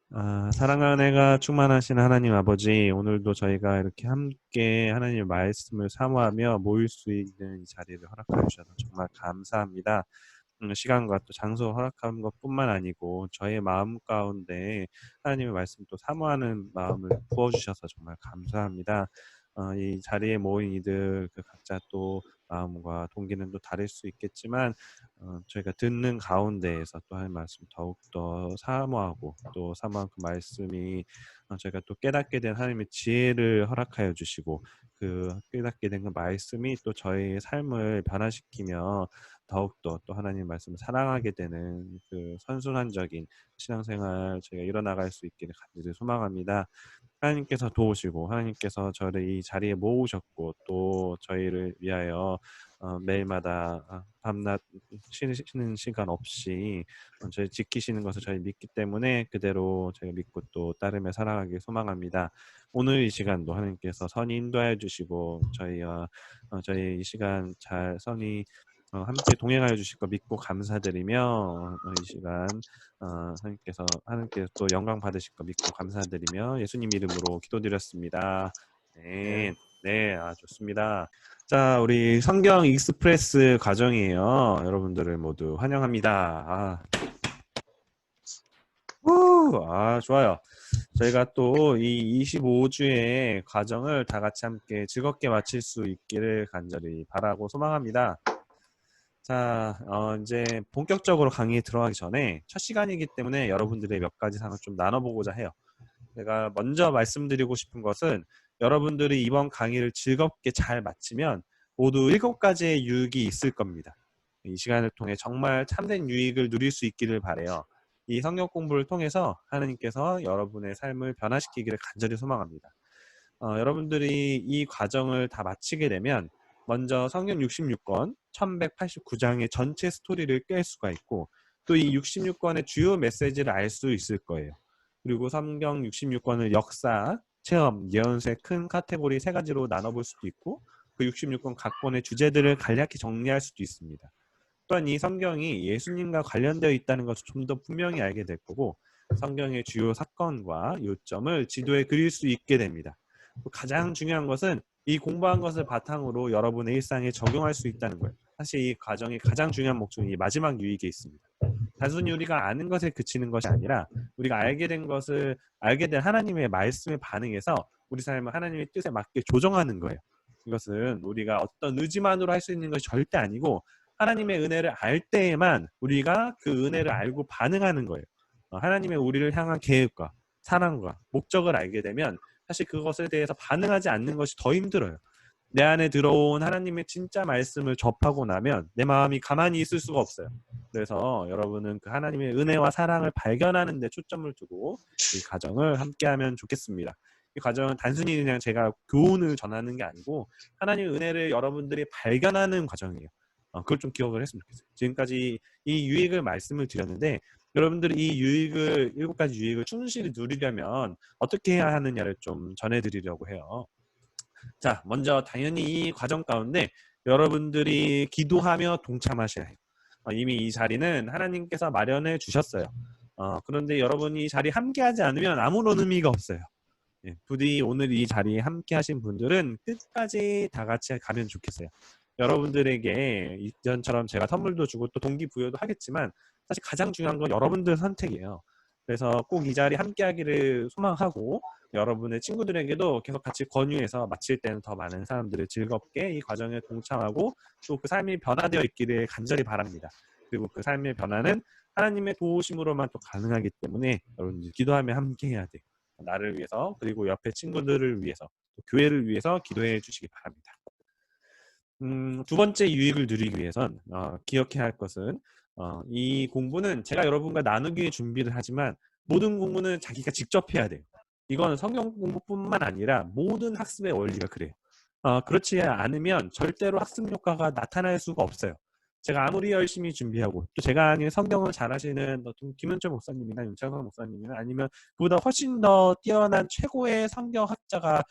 사랑하는 애가 충만하신 하나님 아버지, 오늘도 저희가 이렇게 함께 하나님의 말씀을 사모하며 모일 수 있는 이 자리를 허락해 주셔서 정말 감사합니다. 시간과 또 장소 허락한 것뿐만 아니고 저의 마음 가운데 하나님의 말씀 또 사모하는 마음을 부어주셔서 정말 감사합니다. 이 자리에 모인 이들 그 각자 또 마음과 동기는 또 다를 수 있겠지만 저희가 듣는 가운데에서 또 하나님 말씀 더욱더 사모하고 또 사모한 그 말씀이 저희가 또 깨닫게 된 하나님의 지혜를 허락하여 주시고 그 깨닫게 된 그 말씀이 또 저희의 삶을 변화시키며 더욱더 또 하나님 말씀을 사랑하게 되는 그 선순환적인 신앙생활 저희가 이뤄나갈 수 있기를 간절히 소망합니다. 하나님께서 도우시고 하나님께서 저를 이 자리에 모으셨고 또 저희를 위하여 매일마다 밤낮 쉬는 시간 없이 저희 지키시는 것을 저희 믿기 때문에 그대로 저희가 믿고 또 따르며 살아가길 소망합니다. 오늘 이 시간도 하나님께서 선히 인도하여 주시고 저희와 저희 이 시간 잘 선히 함께 동행하여 주실 거 믿고 감사드리며 이 시간 하나님께서 또 영광 받으실 거 믿고 감사드리며 예수님 이름으로 기도드렸습니다. 네, 네. 네, 좋습니다. 자, 우리 성경 익스프레스 과정이에요. 여러분들을 모두 환영합니다. 좋아요. 저희가 또 이 25주의 과정을 다 같이 함께 즐겁게 마칠 수 있기를 간절히 바라고 소망합니다. 자, 이제 본격적으로 강의에 들어가기 전에 첫 시간이기 때문에 여러분들의 몇 가지 사항을 좀 나눠보고자 해요. 제가 먼저 말씀드리고 싶은 것은 여러분들이 이번 강의를 즐겁게 잘 마치면 모두 7가지의 유익이 있을 겁니다. 이 시간을 통해 정말 참된 유익을 누릴 수 있기를 바라요. 이 성경 공부를 통해서 하나님께서 여러분의 삶을 변화시키기를 간절히 소망합니다. 여러분들이 이 과정을 다 마치게 되면 먼저 성경 66권 1189장의 전체 스토리를 깰 수가 있고 또 이 66권의 주요 메시지를 알 수 있을 거예요. 그리고 성경 66권을 역사, 체험, 예언서의 큰 카테고리 3가지로 나눠볼 수도 있고 그 66권 각 권의 주제들을 간략히 정리할 수도 있습니다. 또한 이 성경이 예수님과 관련되어 있다는 것을 좀 더 분명히 알게 될 거고 성경의 주요 사건과 요점을 지도에 그릴 수 있게 됩니다. 가장 중요한 것은 이 공부한 것을 바탕으로 여러분의 일상에 적용할 수 있다는 거예요. 사실 이 과정의 가장 중요한 목적은 이 마지막 유익에 있습니다. 단순히 우리가 아는 것에 그치는 것이 아니라 우리가 알게 된 하나님의 말씀에 반응해서 우리 삶을 하나님의 뜻에 맞게 조정하는 거예요. 이것은 우리가 어떤 의지만으로 할 수 있는 것이 절대 아니고 하나님의 은혜를 알 때에만 우리가 그 은혜를 알고 반응하는 거예요. 하나님의 우리를 향한 계획과 사랑과 목적을 알게 되면 사실 그것에 대해서 반응하지 않는 것이 더 힘들어요. 내 안에 들어온 하나님의 진짜 말씀을 접하고 나면 내 마음이 가만히 있을 수가 없어요. 그래서 여러분은 그 하나님의 은혜와 사랑을 발견하는 데 초점을 두고 이 과정을 함께하면 좋겠습니다. 이 과정은 단순히 그냥 제가 교훈을 전하는 게 아니고 하나님의 은혜를 여러분들이 발견하는 과정이에요. 그걸 좀 기억을 했으면 좋겠어요. 지금까지 이 유익을 말씀을 드렸는데 여러분들이 이 유익을 7가지 유익을 충실히 누리려면 어떻게 해야 하느냐를 좀 전해드리려고 해요. 자, 먼저 당연히 이 과정 가운데 여러분들이 기도하며 동참하셔야 해요. 이미 이 자리는 하나님께서 마련해 주셨어요. 그런데 여러분이 이 자리에 함께하지 않으면 아무런 의미가 없어요. 예, 부디 오늘 이 자리에 함께 하신 분들은 끝까지 다 같이 가면 좋겠어요. 여러분들에게 이전처럼 제가 선물도 주고 또 동기부여도 하겠지만 사실 가장 중요한 건 여러분들 선택이에요. 그래서 꼭 이 자리에 함께 하기를 소망하고 여러분의 친구들에게도 계속 같이 권유해서 마칠 때는 더 많은 사람들을 즐겁게 이 과정에 동참하고 또 그 삶이 변화되어 있기를 간절히 바랍니다. 그리고 그 삶의 변화는 하나님의 도우심으로만 또 가능하기 때문에 여러분들 기도하며 함께 해야 돼요. 나를 위해서 그리고 옆에 친구들을 위해서 또 교회를 위해서 기도해 주시기 바랍니다. 두 번째 유익을 누리기 위해선 기억해야 할 것은 이 공부는 제가 여러분과 나누기 위해 준비를 하지만 모든 공부는 자기가 직접 해야 돼요. 이건 성경 공부뿐만 아니라 모든 학습의 원리가 그래요. 그렇지 않으면 절대로 학습 효과가 나타날 수가 없어요. 제가 아무리 열심히 준비하고 또 제가 아닌 성경을 잘 하시는 김은철 목사님이나 윤창성 목사님이나 아니면 그보다 훨씬 더 뛰어난 최고의 성경학자가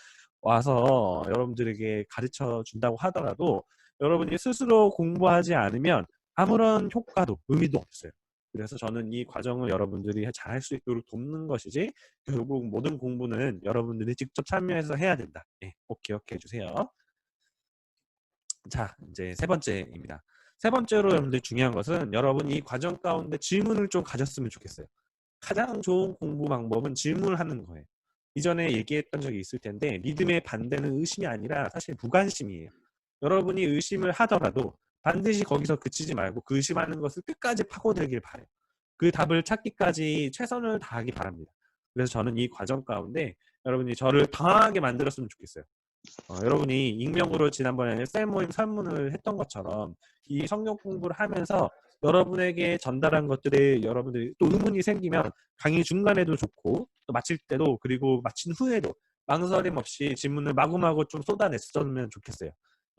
와서 여러분들에게 가르쳐 준다고 하더라도 여러분이 스스로 공부하지 않으면 아무런 효과도 의미도 없어요. 그래서 저는 이 과정을 여러분들이 잘 할 수 있도록 돕는 것이지 결국 모든 공부는 여러분들이 직접 참여해서 해야 된다. 예, 꼭 기억해 주세요. 자, 이제 세 번째입니다. 세 번째로 여러분들 중요한 것은 여러분 이 과정 가운데 질문을 좀 가졌으면 좋겠어요. 가장 좋은 공부 방법은 질문하는 거예요. 이전에 얘기했던 적이 있을 텐데 믿음의 반대는 의심이 아니라 사실 무관심이에요. 여러분이 의심을 하더라도 반드시 거기서 그치지 말고 그 의심하는 것을 끝까지 파고들길 바래요. 그 답을 찾기까지 최선을 다하기 바랍니다. 그래서 저는 이 과정 가운데 여러분이 저를 강하게 만들었으면 좋겠어요. 여러분이 익명으로 지난번에 셀 모임 설문을 했던 것처럼 이 성경 공부를 하면서 여러분에게 전달한 것들에 여러분들이 또 의문이 생기면 강의 중간에도 좋고 또 마칠 때도 그리고 마친 후에도 망설임 없이 질문을 마구마구 좀 쏟아냈으면 좋겠어요.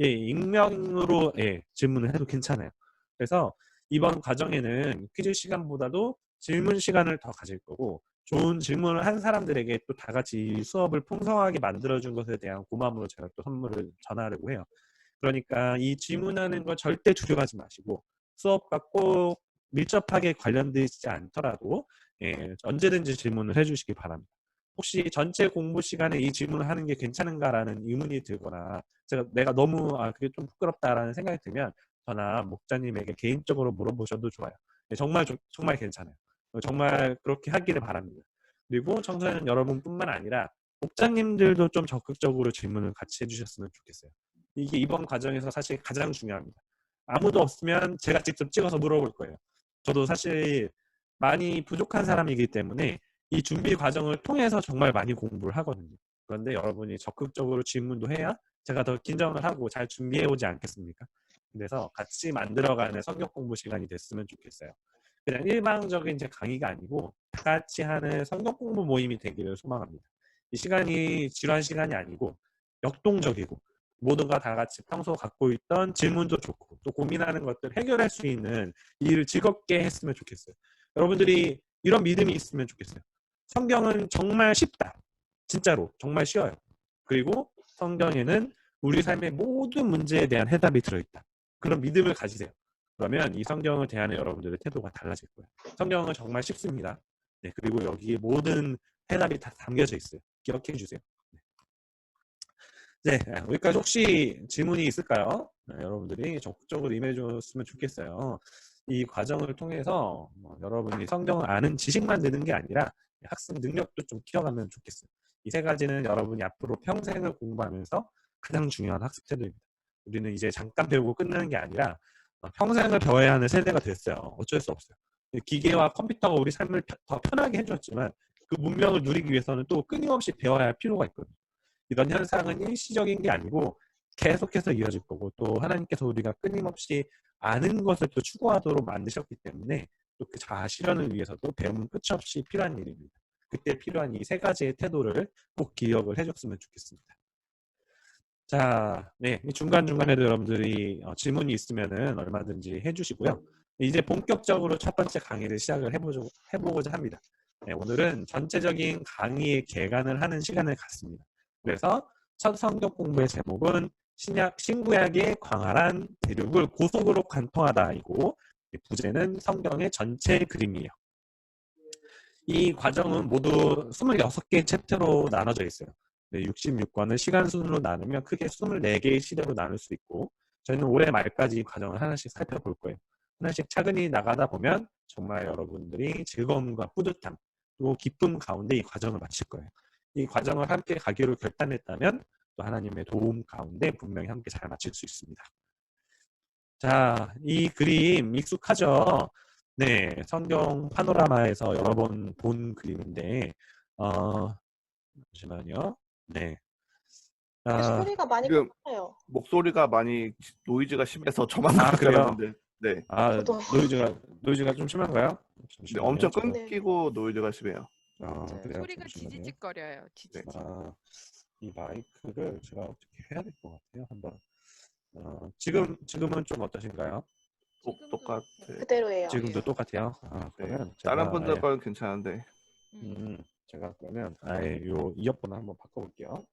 예, 익명으로 예, 질문을 해도 괜찮아요. 그래서 이번 과정에는 퀴즈 시간보다도 질문 시간을 더 가질 거고 좋은 질문을 한 사람들에게 또 다 같이 수업을 풍성하게 만들어준 것에 대한 고마움으로 제가 또 선물을 전하려고 해요. 그러니까 이 질문하는 거 절대 두려워하지 마시고 수업과 꼭 밀접하게 관련되지 않더라도 예, 언제든지 질문을 해주시기 바랍니다. 혹시 전체 공부 시간에 이 질문을 하는 게 괜찮은가라는 의문이 들거나 내가 너무 그게 좀 부끄럽다라는 생각이 들면 저나 목자님에게 개인적으로 물어보셔도 좋아요. 예, 정말 괜찮아요. 정말 그렇게 하기를 바랍니다. 그리고 청소년 여러분뿐만 아니라 목자님들도 좀 적극적으로 질문을 같이 해주셨으면 좋겠어요. 이게 이번 과정에서 사실 가장 중요합니다. 아무도 없으면 제가 직접 찍어서 물어볼 거예요. 저도 사실 많이 부족한 사람이기 때문에 이 준비 과정을 통해서 정말 많이 공부를 하거든요. 그런데 여러분이 적극적으로 질문도 해야 제가 더 긴장을 하고 잘 준비해 오지 않겠습니까? 그래서 같이 만들어가는 성경 공부 시간이 됐으면 좋겠어요. 그냥 일방적인 제 강의가 아니고 다 같이 하는 성경 공부 모임이 되기를 소망합니다. 이 시간이 지루한 시간이 아니고 역동적이고 모두가 다 같이 평소 갖고 있던 질문도 좋고 또 고민하는 것들 해결할 수 있는 일을 즐겁게 했으면 좋겠어요. 여러분들이 이런 믿음이 있으면 좋겠어요. 성경은 정말 쉽다. 진짜로 정말 쉬워요. 그리고 성경에는 우리 삶의 모든 문제에 대한 해답이 들어있다. 그런 믿음을 가지세요. 그러면 이 성경을 대하는 여러분들의 태도가 달라질 거예요. 성경은 정말 쉽습니다. 네, 그리고 여기에 모든 해답이 다 담겨져 있어요. 기억해 주세요. 네, 여기까지 혹시 질문이 있을까요? 네, 여러분들이 적극적으로 임해줬으면 좋겠어요. 이 과정을 통해서 여러분이 성경을 아는 지식만 되는 게 아니라 학습 능력도 좀 키워가면 좋겠어요. 이 세 가지는 여러분이 앞으로 평생을 공부하면서 가장 중요한 학습 태도입니다. 우리는 이제 잠깐 배우고 끝나는 게 아니라 평생을 배워야 하는 세대가 됐어요. 어쩔 수 없어요. 기계와 컴퓨터가 우리 삶을 더 편하게 해줬지만 그 문명을 누리기 위해서는 또 끊임없이 배워야 할 필요가 있거든요. 이런 현상은 일시적인 게 아니고 계속해서 이어질 거고 또 하나님께서 우리가 끊임없이 아는 것을 또 추구하도록 만드셨기 때문에 또 그 자아 실현을 위해서도 배움은 끝이 없이 필요한 일입니다. 그때 필요한 이 세 가지의 태도를 꼭 기억을 해줬으면 좋겠습니다. 자, 네, 중간중간에도 여러분들이 질문이 있으면은 얼마든지 해주시고요. 이제 본격적으로 첫 번째 강의를 시작을 해보고자 합니다. 네, 오늘은 전체적인 강의의 개관을 하는 시간을 갖습니다. 그래서 첫 성경 공부의 제목은 신구약의 광활한 대륙을 고속으로 관통하다이고 부제는 성경의 전체 그림이에요. 이 과정은 모두 26개의 챕터로 나눠져 있어요. 66권을 시간 순으로 나누면 크게 24개의 시대로 나눌 수 있고 저희는 올해 말까지 이 과정을 하나씩 살펴볼 거예요. 하나씩 차근히 나가다 보면 정말 여러분들이 즐거움과 뿌듯함 또 기쁨 가운데 이 과정을 마칠 거예요. 이 과정을 함께 가기로 결단했다면 또 하나님의 도움 가운데 분명히 함께 잘 마칠 수 있습니다. 자, 이 그림 익숙하죠? 네, 성경 파노라마에서 여러 번 본 그림인데, 잠시만요. 네. 소리가 많이 지금 커요. 목소리가 많이 노이즈가 심해서 저만 나올 줄 그래요? 알았는데, 네. 저도. 노이즈가 좀 심한가요? 네, 잠시만요. 엄청 제가, 네. 끊기고 노이즈가 심해요. 그래요? 소리가 잠시만요. 지지직거려요. 네. 지지직. 이 마이크를 제가 어떻게 해야 될 것 같아요. 한번. 지금은 좀 어떠신가요? 똑같아. 그대로예요. 지금도 똑같아요. 네. 그러면 다른 제가 분들 건 괜찮은데. 제가 그러면 아예 요 이어폰을 한번 바꿔볼게요.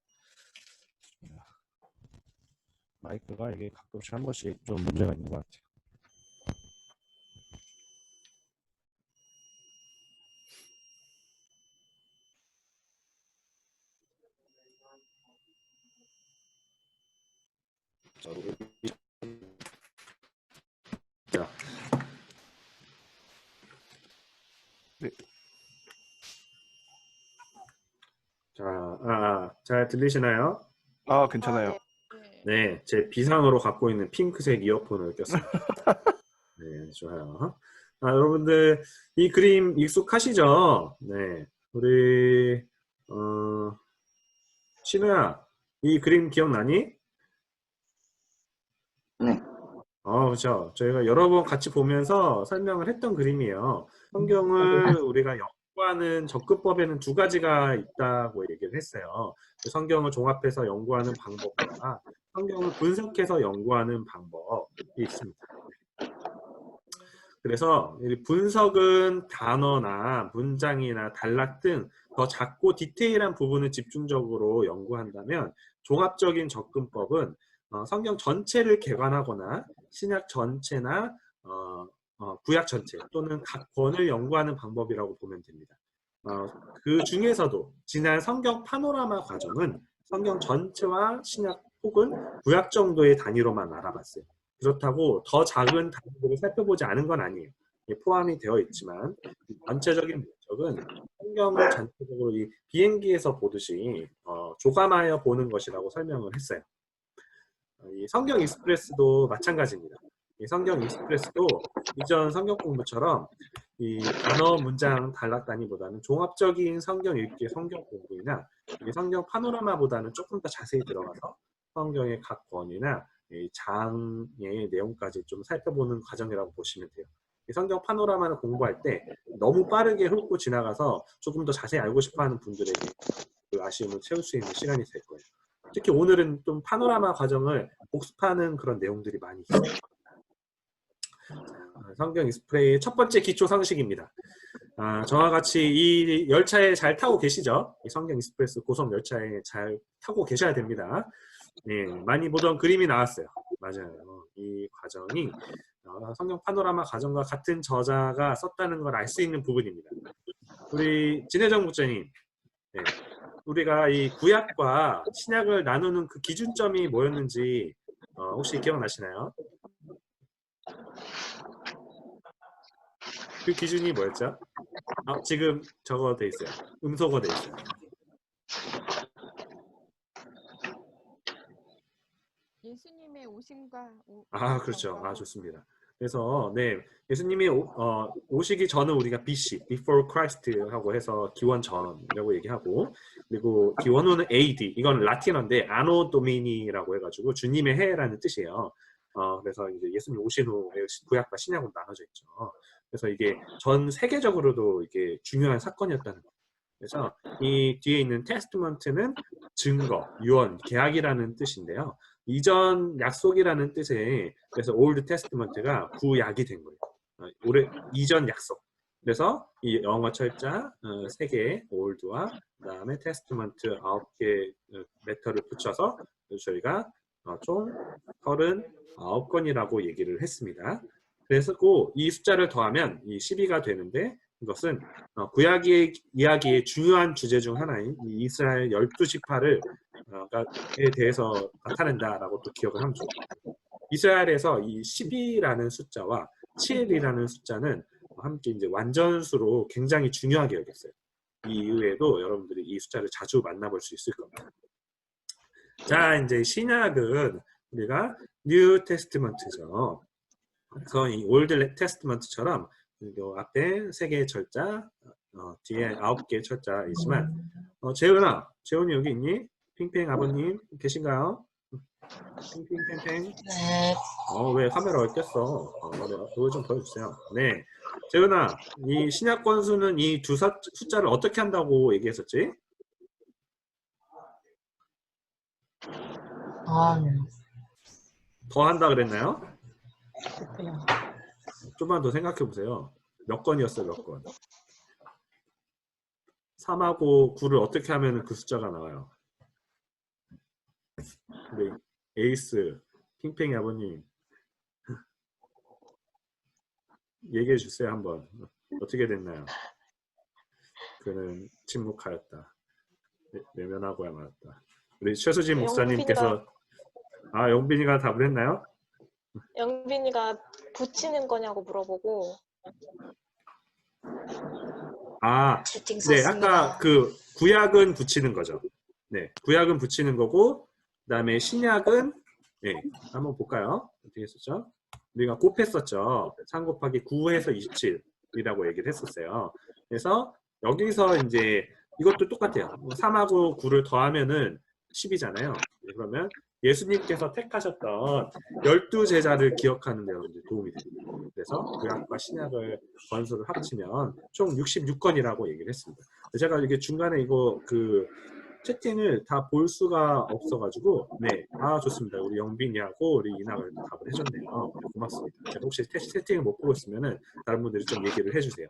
마이크가 이게 가끔씩 한 번씩 좀 문제가 있는 것 같아요. 자. 네. 자, 잘 들리시나요? 아, 괜찮아요. 네, 제 비상으로 갖고 있는 핑크색 이어폰을 꼈습니다. 네, 좋아요. 여러분들 이 그림 익숙하시죠? 네, 우리 신우야, 이 그림 기억나니? 네. 그렇죠. 저희가 여러 번 같이 보면서 설명을 했던 그림이에요. 성경을 우리가 연구하는 접근법에는 두 가지가 있다고 얘기를 했어요. 성경을 종합해서 연구하는 방법과 성경을 분석해서 연구하는 방법이 있습니다. 그래서 이 분석은 단어나 문장이나 단락 등 더 작고 디테일한 부분을 집중적으로 연구한다면, 종합적인 접근법은 성경 전체를 개관하거나 신약 전체나 구약 전체 또는 각 권을 연구하는 방법이라고 보면 됩니다. 그 중에서도 지난 성경 파노라마 과정은 성경 전체와 신약 혹은 구약 정도의 단위로만 알아봤어요. 그렇다고 더 작은 단위들을 살펴보지 않은 건 아니에요. 포함이 되어 있지만 전체적인 목적은 성경을 전체적으로 이 비행기에서 보듯이 조감하여 보는 것이라고 설명을 했어요. 이 성경 익스프레스도 마찬가지입니다. 이 성경 익스프레스도 이전 성경 공부처럼 이 단어, 문장, 단락 단위보다는 종합적인 성경 읽기, 성경 공부이나 이 성경 파노라마보다는 조금 더 자세히 들어가서 성경의 각 권이나 이 장의 내용까지 좀 살펴보는 과정이라고 보시면 돼요. 이 성경 파노라마를 공부할 때 너무 빠르게 훑고 지나가서 조금 더 자세히 알고 싶어하는 분들에게 그 아쉬움을 채울 수 있는 시간이 될 거예요. 특히 오늘은 좀 파노라마 과정을 복습하는 그런 내용들이 많이 있어요. 성경 익스프레스의 첫 번째 기초 상식입니다. 저와 같이 이 열차에 잘 타고 계시죠? 이 성경 익스프레스 고속 열차에 잘 타고 계셔야 됩니다. 네, 많이 보던 그림이 나왔어요. 맞아요. 이 과정이 성경 파노라마 과정과 같은 저자가 썼다는 걸 알 수 있는 부분입니다. 우리 진혜정 목사님, 네, 우리가 이 구약과 신약을 나누는 그 기준점이 뭐였는지 혹시 기억나시나요? 그 기준이 뭐였죠? 지금 저거 돼 있어요. 음소거 돼 있어요. 예수님의 오심과 그렇죠. 좋습니다. 그래서 네, 예수님이 오시기 전은 우리가 BC, Before Christ하고 해서 기원 전이라고 얘기하고, 그리고 기원 후는 AD, 이건 라틴어인데 아노 도미니라고 해가지고 주님의 해라는 뜻이에요. 그래서 이제 예수님 오신 후 구약과 신약으로 나눠져 있죠. 그래서 이게 전 세계적으로도 이게 중요한 사건이었다는 거예요. 그래서 이 뒤에 있는 테스트먼트는 증거, 유언, 계약이라는 뜻인데요. 이전 약속이라는 뜻에 그래서 올드 테스트먼트가 구약이 된 거예요. 이전 약속. 그래서 이 영어 철자 3개 올드와 그다음에 테스트먼트 9개 레터를 붙여서 저희가 총 39건이라고 얘기를 했습니다. 그래서 이 숫자를 더하면 이 12가 되는데, 이것은 구약 이야기의 중요한 주제 중 하나인 이 이스라엘 12지파를 에 대해서 나타낸다라고 또 기억을 하면 좋겠고, 이스라엘에서 이 12라는 숫자와 7이라는 숫자는 함께 이제 완전수로 굉장히 중요하게 여겼어요. 이 이후에도 여러분들이 이 숫자를 자주 만나볼 수 있을 겁니다. 자, 이제 신약은 우리가 뉴 테스트먼트죠. 그래서 이 올드 테스트먼트처럼 앞에 3개의 철자, 뒤에 9개의 철자이지만, 재훈이 여기 있니? 핑핑 아버님 계신가요? 핑핑핑핑. 네. 왜 카메라가 꼈어? 그거 좀 보여주세요. 네, 재훈아, 이 신약 권수는 이 두 숫자를 어떻게 한다고 얘기했었지? 네. 더 한다 그랬나요? 그렇구나. 좀만 더 생각해 보세요. 몇 건이었어요, 몇 건? 3하고 9를 어떻게 하면 그 숫자가 나와요? 우리 에이스, 핑핑이 아버님 얘기해 주세요 한번. 어떻게 됐나요? 그는 침묵하였다. 외면하고야 말았다. 우리 최수진 목사님께서 아, 영빈이가 답을 했나요? 영빈이가 붙이는 거냐고 물어보고 아, 채팅 네, 썼습니다. 아까 그 구약은 붙이는 거죠. 네, 구약은 붙이는 거고, 그다음에 신약은 네, 한번 볼까요? 어떻게 했었죠? 우리가 곱했었죠. 3 곱하기 9해서 27이라고 얘기를 했었어요. 그래서 여기서 이제 이것도 똑같아요. 3하고 9를 더하면은 10이잖아요. 그러면 예수님께서 택하셨던 12제자를 기억하는 데 여러분들 도움이 됩니다. 그래서 구약과 신약을 권수를 합치면 총 66건이라고 얘기를 했습니다. 제가 이게 중간에 이거 그 채팅을 다 볼 수가 없어가지고 네, 아 좋습니다. 우리 영빈이하고 우리 이나가 답을 해줬네요. 네, 고맙습니다. 제가 혹시 채팅을 못 보고 있으면은 다른 분들이 좀 얘기를 해주세요.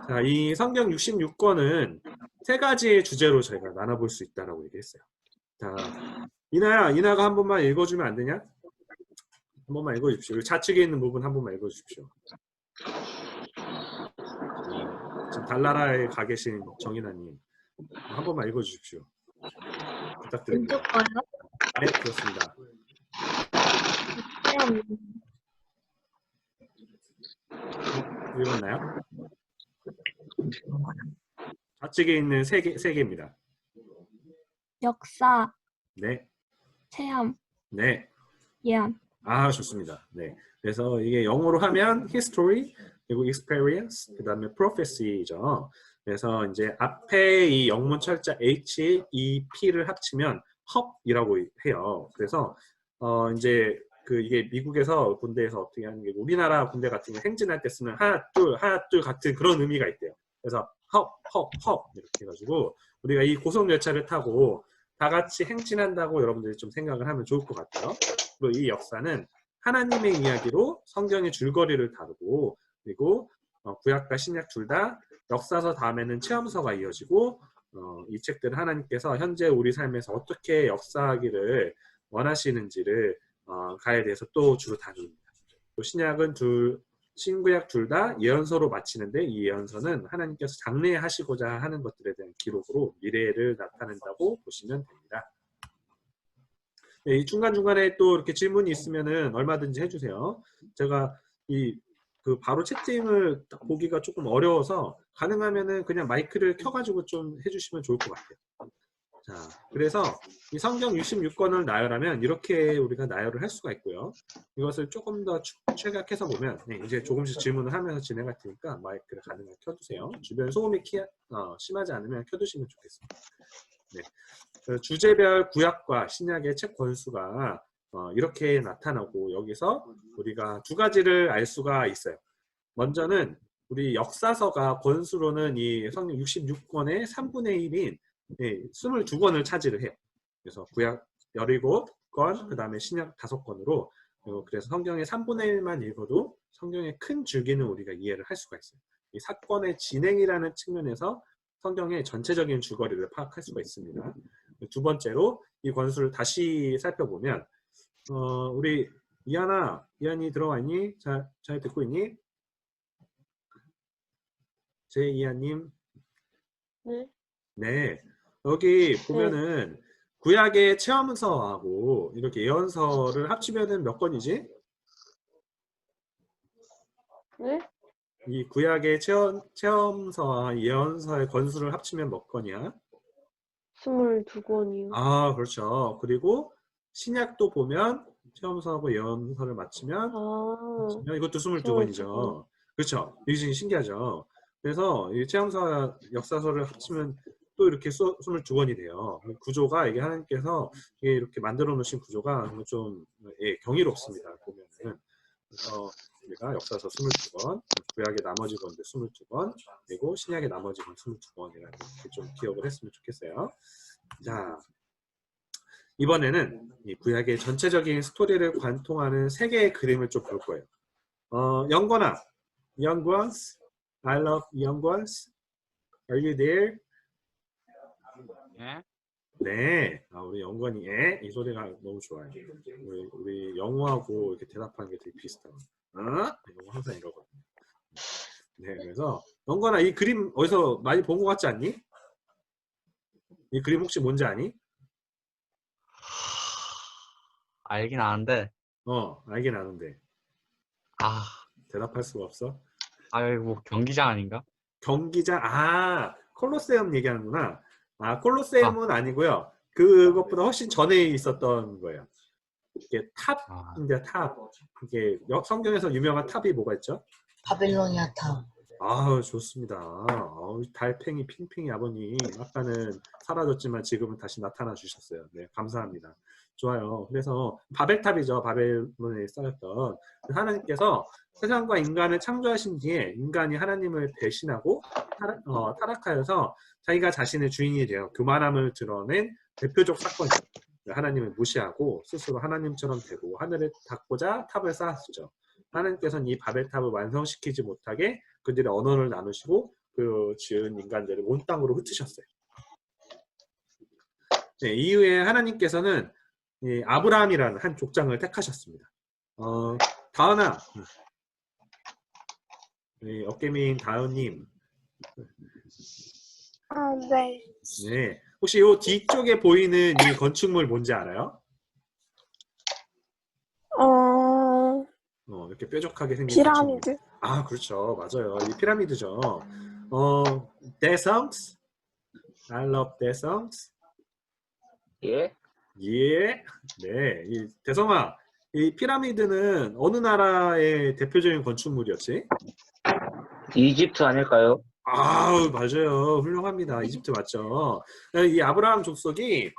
자, 이 성경 66권은 세 가지의 주제로 저희가 나눠볼 수 있다라고 얘기했어요. 자, 이나가 한 번만 읽어주면 안 되냐? 한 번만 읽어주십시오. 좌측에 있는 부분 한 번만 읽어주십시오. 지금 달나라에 가 계신 정인아님 한 번만 읽어주십시오. 부탁드립니다. 왼쪽 거요? 네, 그렇습니다. 읽었나요? 좌측에 있는 세 개입니다. 역사, 네, 체험, 네. 예언. 아, 좋습니다. 네. 그래서 이게 영어로 하면 history, 그리고 experience, 그 다음에 prophecy죠. 그래서 이제 앞에 이 영문 철자 H, E, P를 합치면 hub이라고 해요. 그래서 이제 그 이게 미국에서 군대에서 어떻게 하는 게 우리나라 군대 같은 경우 행진할 때 쓰는 하나 둘 같은 그런 의미가 있대요. 그래서 hub 이렇게 해가지고 우리가 이 고속 열차를 타고 다 같이 행진한다고 여러분들이 좀 생각을 하면 좋을 것 같아요. 그리고 이 역사는 하나님의 이야기로 성경의 줄거리를 다루고 그리고 구약과 신약 둘 다 역사서 다음에는 체험서가 이어지고 이 책들은 하나님께서 현재 우리 삶에서 어떻게 역사하기를 원하시는지를 가에 대해서 또 주로 다룹니다. 또 신구약 둘 다 예언서로 마치는데 이 예언서는 하나님께서 장래하시고자 하는 것들에 대한 기록으로 미래를 나타낸다고 보시면 됩니다. 네, 이 중간중간에 또 이렇게 질문이 있으면은 얼마든지 해주세요. 제가 바로 채팅을 보기가 조금 어려워서 가능하면은 그냥 마이크를 켜가지고 좀 해주시면 좋을 것 같아요. 자, 그래서 이 성경 66권을 나열하면 이렇게 우리가 나열을 할 수가 있고요. 이것을 조금 더 축약해서 보면 네, 이제 조금씩 질문을 하면서 진행할 테니까 마이크를 가능하게 켜두세요. 주변 소음이 심하지 않으면 켜두시면 좋겠습니다. 네. 주제별 구약과 신약의 책 권수가 이렇게 나타나고 여기서 우리가 두 가지를 알 수가 있어요. 먼저는 우리 역사서가 권수로는 이 성경 66권의 3분의 1인 22권을 차지를 해요. 그래서 구약 17권, 그 다음에 신약 5권으로 그래서 성경의 3분의 1만 읽어도 성경의 큰 줄기는 우리가 이해를 할 수가 있어요. 이 사건의 진행이라는 측면에서 성경의 전체적인 줄거리를 파악할 수가 있습니다. 두 번째로 이 권수를 다시 살펴보면 우리 이한이 들어와 있니? 잘 듣고 있니? 이한님. 네. 네. 여기 보면은 구약의 체험서하고 이렇게 예언서를 합치면은 몇 권이지? 네? 이 구약의 체험서와 예언서의 권수를 합치면 몇 권이야? 22권이요. 아, 그렇죠. 그리고 신약도 보면 체험서하고 예언서를 맞추면 이것도 22권이죠. 그렇죠. 이게 신기하죠. 그래서 이 체험서 역사서를 합치면 또 이렇게 22권이 돼요. 구조가 이게 하나님께서 이렇게 만들어 놓으신 구조가 좀 경이롭습니다. 보면은. 그래서 우리가 역사서 22권, 구약의 나머지 권들 22권, 그리고 신약의 나머지 권 22권이라는 이렇게 좀 기억을 했으면 좋겠어요. 자, 이번에는 이 구약의 전체적인 스토리를 관통하는 세 개의 그림을 좀 볼 거예요. 영권아, young ones, I love young ones. Are you there? 네, 우리 영건이 이 소리가 너무 좋아요. 우리 영어하고 이렇게 대답하는 게 되게 비슷해요. 영어 항상 이러거든요. 네, 그래서 영건아 이 그림 어디서 많이 본 것 같지 않니? 이 그림 혹시 뭔지 아니? 알긴 아는데, 알긴 아는데 아, 대답할 수가 없어. 여기 뭐 경기장 아닌가? 경기장, 콜로세움 얘기하는구나. 아, 콜로세움은 아니고요. 그것보다 훨씬 전에 있었던 거예요. 이게 아, 탑인데 탑. 이게 성경에서 유명한 탑이 뭐가 있죠? 바빌로니아 탑. 아우, 좋습니다. 달팽이 핑핑이 아버님, 아까는 사라졌지만 지금은 다시 나타나 주셨어요. 네, 감사합니다. 좋아요. 그래서 바벨탑이죠. 바벨론에 쌓였던. 하나님께서 세상과 인간을 창조하신 뒤에 인간이 하나님을 배신하고 타락하여서 자기가 자신의 주인이 되어 교만함을 드러낸 대표적 사건이죠. 하나님을 무시하고 스스로 하나님처럼 되고 하늘을 닫고자 탑을 쌓았죠. 하나님께서는 이 바벨탑을 완성시키지 못하게 그들의 언어를 나누시고 그 지은 인간들을 온 땅으로 흩으셨어요. 네, 이후에 하나님께서는 이 아브라함이라는 한 족장을 택하셨습니다. 다은아, 어깨민 다은님, 네. 네, 혹시 이 뒤쪽에 보이는 이 건축물 뭔지 알아요? 이렇게 뾰족하게 생긴 건축물. 피라미드. 그렇죠, 맞아요. 이 피라미드죠. 대성스, I love 대성스. 예? 예, 네, 이 대성아, 이 피라미드는 어느 나라의 대표적인 건축물이었지? 이집트 아닐까요? 맞아요. 훌륭합니다. 이집트 맞죠? 이 아브라함 족속이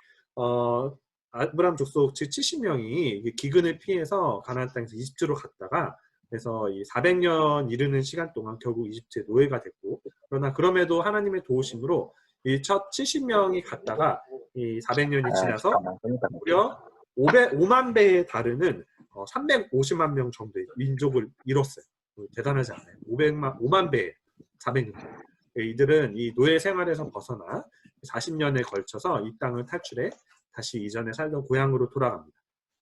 아브라함 족속 즉 70명이 기근을 피해서 가나안 땅에서 이집트로 갔다가 그래서 이 400년 이르는 시간 동안 결국 이집트의 노예가 됐고 그러나 그럼에도 하나님의 도우심으로 이 첫 70명이 갔다가 이 400년이 지나서 잠깐만. 무려 5만 배에 다르는 350만 명 정도의 민족을 이뤘어요. 대단하지 않나요? 5만 배에 400년. 이들은 이 노예 생활에서 벗어나 40년에 걸쳐서 이 땅을 탈출해 다시 이전에 살던 고향으로 돌아갑니다.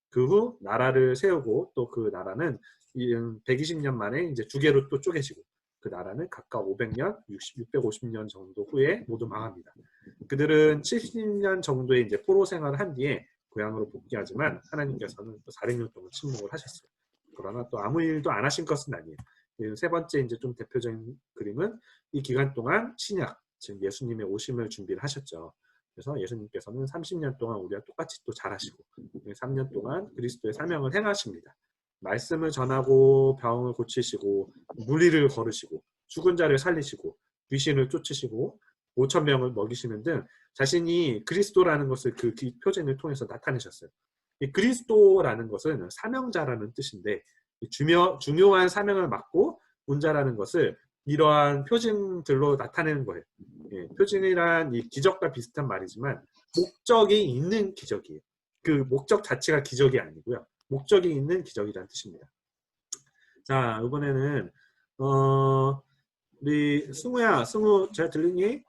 그 후 나라를 세우고 또 그 나라는 120년 만에 이제 두 개로 또 쪼개지고 그 나라는 각각 500년, 650년 정도 후에 모두 망합니다. 그들은 70년 정도의 이제 포로 생활을 한 뒤에 고향으로 복귀하지만 하나님께서는 또 400년 동안 침묵을 하셨어요. 그러나 또 아무 일도 안 하신 것은 아니에요. 세 번째 이제 좀 대표적인 그림은 이 기간 동안 신약, 즉 예수님의 오심을 준비를 하셨죠. 그래서 예수님께서는 30년 동안 우리와 똑같이 또 잘하시고 3년 동안 그리스도의 사명을 행하십니다. 말씀을 전하고 병을 고치시고 무리를 걸으시고 죽은 자를 살리시고 귀신을 쫓으시고 5천 명을 먹이시는 등 자신이 그리스도라는 것을 그 표징을 통해서 나타내셨어요. 이 그리스도라는 것은 사명자라는 뜻인데 중요한 사명을 맡고 온 자라는 것을 이러한 표징들로 나타내는 거예요. 표징이란 이 기적과 비슷한 말이지만 목적이 있는 기적이에요. 그 목적 자체가 기적이 아니고요. 목적이 있는 기적이라는 뜻입니다. 자, 이번에는 우리 승우야, 승우 잘 들리니?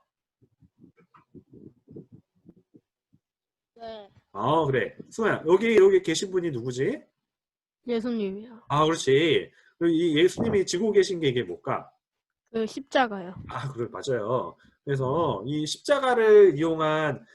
네, 그래. 승우야, 여기 계신 분이 누구지? 예수님이요. 그렇지. 이 예수님이 지고 계신 게 이게 뭘까? 그 십자가요. 그래, 맞아요. 그래서 이 십자가를 이용한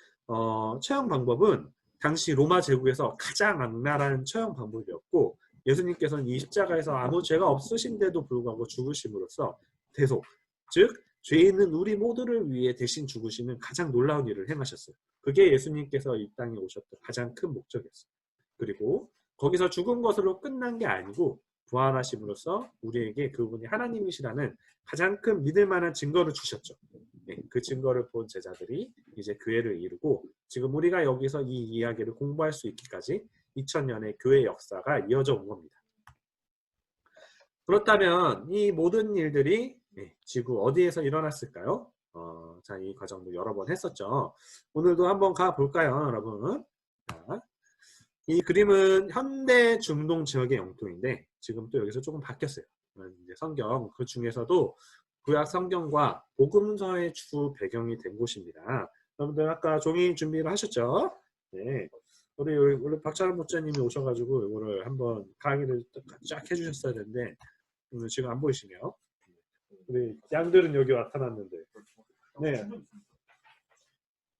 처형 방법은 당시 로마 제국에서 가장 악랄한 처형 방법이었고 예수님께서는 이 십자가에서 아무 죄가 없으신데도 불구하고 죽으심으로써 대속, 즉 죄 있는 우리 모두를 위해 대신 죽으시는 가장 놀라운 일을 행하셨어요. 그게 예수님께서 이 땅에 오셨던 가장 큰 목적이었어요. 그리고 거기서 죽은 것으로 끝난 게 아니고 부활하심으로써 우리에게 그분이 하나님이시라는 가장 큰 믿을 만한 증거를 주셨죠. 그 증거를 본 제자들이 이제 교회를 이루고 지금 우리가 여기서 이 이야기를 공부할 수 있기까지 2000년의 교회 역사가 이어져 온 겁니다. 그렇다면 이 모든 일들이 지구 어디에서 일어났을까요? 자, 이 과정도 여러 번 했었죠. 오늘도 한번 가볼까요, 여러분? 자, 이 그림은 현대 중동 지역의 영토인데 지금 또 여기서 조금 바뀌었어요. 이제 성경 그 중에서도 구약 성경과 복음서의 주 배경이 된 곳입니다. 여러분들 아까 종이 준비를 하셨죠? 네. 우리 박찬호 목사님이 오셔가지고 이거를 한번 강의를 쫙 해주셨어야 되는데 오늘 지금 안 보이시네요. 우리 양들은 여기 나타났는데. 네.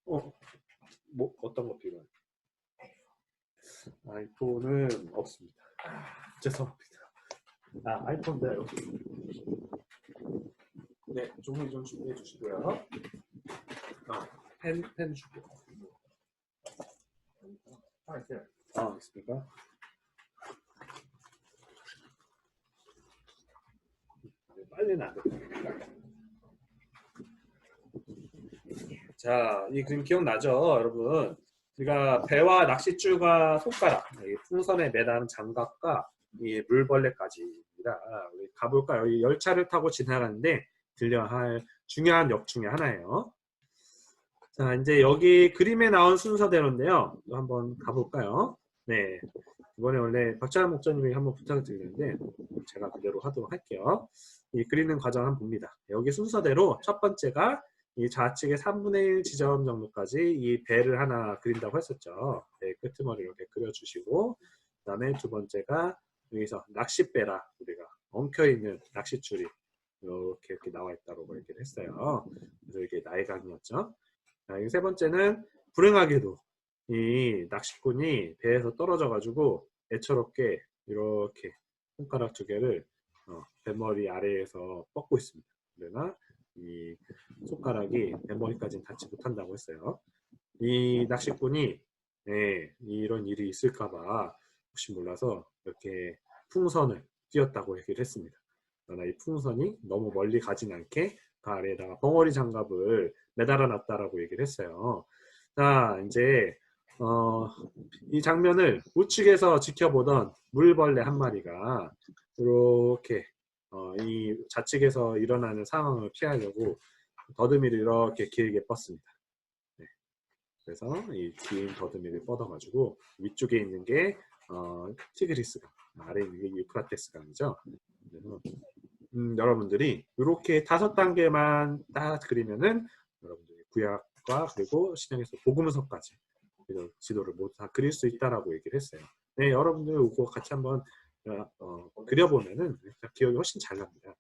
뭐 어떤 거 필요해? 아이폰은 없습니다. 죄송합니다. 아이폰도 여기. 네, 종이 좀 준비해 주시고요. 펜 주고. 있습니까? 빨리는 안 됩니다. 자, 이 그림 기억나죠, 여러분? 우리가 배와 낚싯줄과 손가락, 이 풍선에 매다는 장갑과 이 물벌레까지입니다. 우리 가볼까요? 이 열차를 타고 지나가는데 들려야 할 중요한 역 중에 하나예요. 자, 이제 여기 그림에 나온 순서대로인데요. 한번 가볼까요? 네. 이번에 원래 박찬환 목사님에게 한번 부탁을 드리는데 제가 그대로 하도록 할게요. 이 그리는 과정 한번 봅니다. 여기 순서대로 첫 번째가 이 좌측의 3분의 1 지점 정도까지 이 배를 하나 그린다고 했었죠. 배 끄트머리 이렇게 그려주시고, 그 다음에 두 번째가 여기서 낚싯배라 우리가 엉켜있는 낚싯줄이 이렇게 나와 있다고 얘기를 했어요. 그래서 이게 나이강이었죠. 자, 세 번째는 불행하게도 이 낚시꾼이 배에서 떨어져가지고 애처롭게 이렇게 손가락 두 개를 배머리 아래에서 뻗고 있습니다. 그러나 이 손가락이 배머리까지는 닿지 못한다고 했어요. 이 낚시꾼이 이런 일이 있을까봐 혹시 몰라서 이렇게 풍선을 띄웠다고 얘기를 했습니다. 그러나 이 풍선이 너무 멀리 가진 않게 그 아래에다가 벙어리 장갑을 매달아 놨다라고 얘기를 했어요. 자, 이제 이 장면을 우측에서 지켜보던 물벌레 한 마리가 이렇게 이 좌측에서 일어나는 상황을 피하려고 더듬이를 이렇게 길게 뻗습니다. 네. 그래서 이 긴 더듬이를 뻗어가지고 위쪽에 있는 게 티그리스강, 아래에 있는 게 유프라테스강이죠. 그래서 여러분들이 이렇게 5단계만 딱 그리면은 여러분들이 구약과 그리고 신약에서 복음서까지 지도를 모두 다 그릴 수 있다라고 얘기를 했어요. 네, 여러분들 이거 같이 한번 그려보면은 기억이 훨씬 잘 납니다.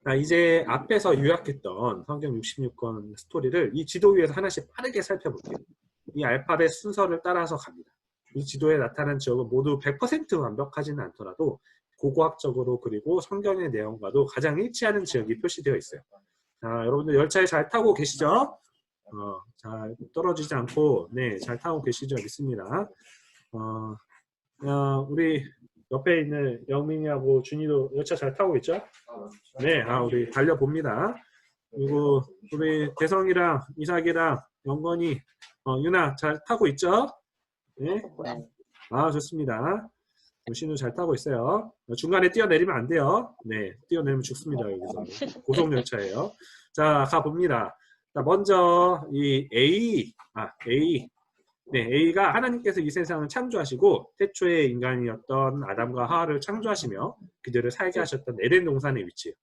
자, 이제 앞에서 요약했던 성경 66권 스토리를 이 지도 위에서 하나씩 빠르게 살펴볼게요. 이 알파벳 순서를 따라서 갑니다. 이 지도에 나타난 지역은 모두 100% 완벽하지는 않더라도 고고학적으로 그리고 성경의 내용과도 가장 일치하는 지역이 표시되어 있어요. 자, 여러분들 열차에 잘 타고 계시죠? 잘 떨어지지 않고 잘 타고 계시죠? 믿습니다. 우리 옆에 있는 영민이하고 준이도 열차 잘 타고 있죠? 네, 우리 달려봅니다. 그리고 우리 대성이랑 이삭이랑 영건이, 유나 잘 타고 있죠? 네. 좋습니다. 신우 잘 타고 있어요. 중간에 뛰어내리면 안 돼요. 네, 뛰어내리면 죽습니다. 여기서 고속열차예요. 자, 가봅니다. 자, 먼저 이 A. 네, A가 하나님께서 이 세상을 창조하시고 태초의 인간이었던 아담과 하와를 창조하시며 그들을 살게 하셨던 에덴 동산의 위치예요.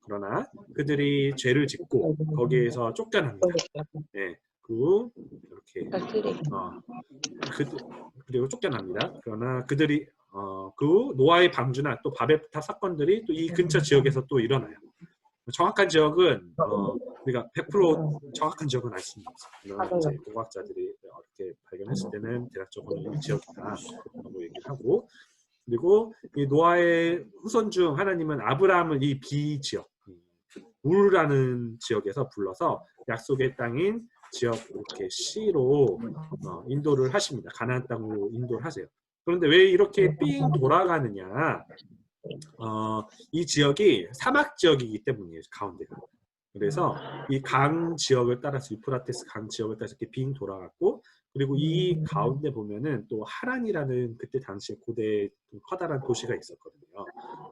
그러나 그들이 죄를 짓고 거기에서 쫓겨납니다. 네, 이렇게 그리고 쫓겨납니다. 그러나 그들이 그 노아의 방주나 또 바벨탑 사건들이 또 이 근처 지역에서 또 일어나요. 정확한 지역은 우리가 100% 정확한 지역은 알 수는 없어요. 그러나 이제 고고학자들이 이렇게 발견했을 때는 대략적으로 이 지역이다라고 얘기를 하고, 그리고 이 노아의 후손 중 하나님은 아브라함을 이 B 지역, 우르라는 지역에서 불러서 약속의 땅인 지역 이렇게 C로 인도를 하십니다. 가나안 땅으로 인도를 하세요. 그런데 왜 이렇게 삥 돌아가느냐? 이 지역이 사막 지역이기 때문이에요. 가운데가. 그래서 이 강 지역을 따라서 유프라테스 강 지역을 따라서 이렇게 빙 돌아갔고, 그리고 이 가운데 보면은 또 하란이라는 그때 당시에 고대 커다란 도시가 있었거든요.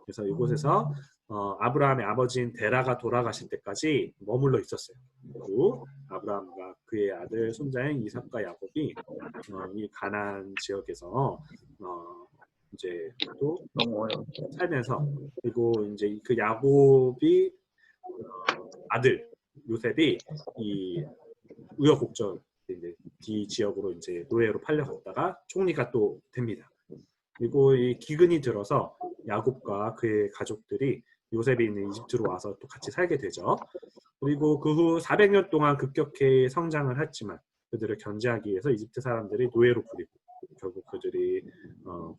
그래서 이곳에서 아브라함의 아버지인 데라가 돌아가실 때까지 머물러 있었어요. 그리고 아브라함과 그의 아들 손자인 이삭과 야곱이 이 가나안 지역에서 이제 또 살면서, 그리고 이제 그 야곱이 아들 요셉이 이 우여곡절 이제 D 지역으로 이제 노예로 팔려갔다가 총리가 또 됩니다. 그리고 이 기근이 들어서 야곱과 그의 가족들이 요셉이 있는 이집트로 와서 또 같이 살게 되죠. 그리고 그 후 400년 동안 급격히 성장을 했지만 그들을 견제하기 위해서 이집트 사람들이 노예로 부리고 결국 그들이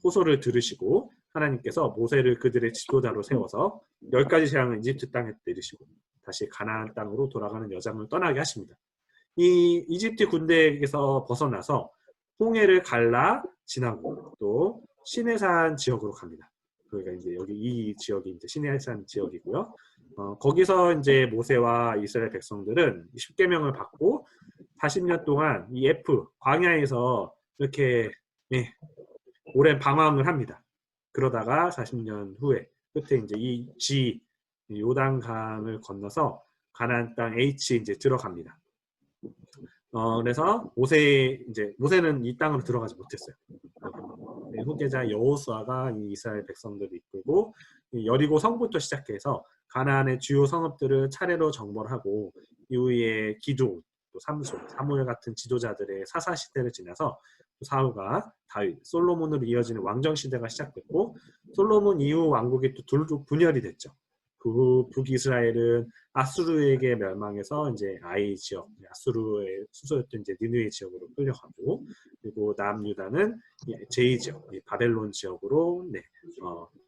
호소를 들으시고 하나님께서 모세를 그들의 지도자로 세워서 10가지 재앙을 이집트 땅에 내리시고 다시 가나안 땅으로 돌아가는 여정을 떠나게 하십니다. 이 이집트 군대에게서 벗어나서 홍해를 갈라 지나고 또 시내산 지역으로 갑니다. 그러니까 이제 여기 이 지역이 이제 시내산 지역이고요. 거기서 이제 모세와 이스라엘 백성들은 10계명을 받고 40년 동안 이 광야에서 이렇게 오랜 방황을 합니다. 그러다가 40년 후에 끝에 이제 이 요단강을 건너서 가나안 땅 H 이제 들어갑니다. 그래서 모세는 이 땅으로 들어가지 못했어요. 후계자 여호수아가 이 이스라엘 백성들을 이끌고 여리고 성부터 시작해서 가나안의 주요 성읍들을 차례로 정벌을 하고 이후에 기도, 또 사무엘 같은 지도자들의 사사 시대를 지나서 사울과 다윗, 솔로몬으로 이어지는 왕정 시대가 시작됐고 솔로몬 이후 왕국이 또 둘로 분열이 됐죠. 그 후 북이스라엘은 아수르에게 멸망해서 이제 아이 지역, 아수르의 수소였던 이제 니느웨 지역으로 끌려가고, 그리고 남유다는 제2 지역, 바벨론 지역으로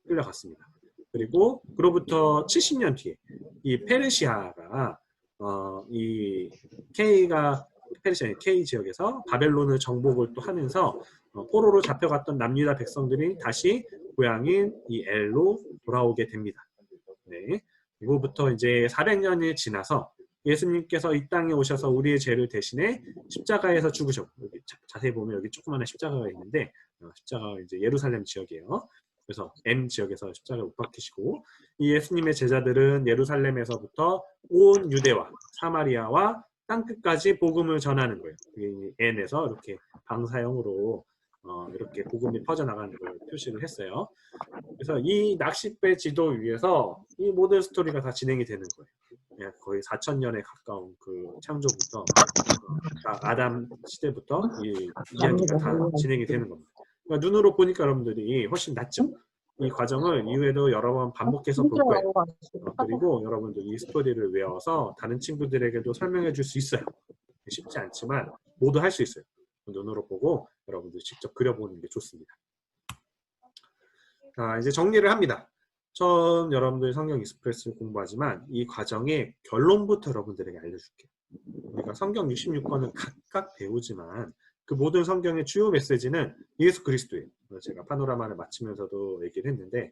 끌려갔습니다. 그리고 그로부터 70년 뒤에 이 페르시아가 이 페르시아 K 지역에서 바벨론을 정복을 또 하면서 포로로 잡혀갔던 남유다 백성들이 다시 고향인 이 엘로 돌아오게 됩니다. 네. 이후부터 이제 400년이 지나서 예수님께서 이 땅에 오셔서 우리의 죄를 대신해 십자가에서 죽으셨고, 여기 자세히 보면 여기 조그마한 십자가가 있는데 십자가가 이제 예루살렘 지역이에요. 그래서 M 지역에서 십자가를 못 박히시고, 이 예수님의 제자들은 예루살렘에서부터 온 유대와 사마리아와 땅끝까지 복음을 전하는 거예요. N에서 이렇게 방사형으로 이렇게 복음이 퍼져나가는 걸 표시를 했어요. 그래서 이 낚싯배 지도 위에서 이 모든 스토리가 다 진행이 되는 거예요. 거의 4,000년에 가까운 그 창조부터 아담 시대부터 이 이야기가 다 진행이 되는 겁니다. 그러니까 눈으로 보니까 여러분들이 훨씬 낫죠. 이 과정을 이후에도 여러 번 반복해서 볼 거예요. 그리고 여러분들 이 스토리를 외워서 다른 친구들에게도 설명해 줄 수 있어요. 쉽지 않지만 모두 할 수 있어요. 눈으로 보고 여러분들 직접 그려보는 게 좋습니다. 자, 이제 정리를 합니다. 처음 여러분들 성경 익스프레스를 공부하지만 이 과정의 결론부터 여러분들에게 알려줄게요. 우리가 성경 66권은 각각 배우지만 그 모든 성경의 주요 메시지는 예수 그리스도예요. 제가 파노라마를 마치면서도 얘기를 했는데,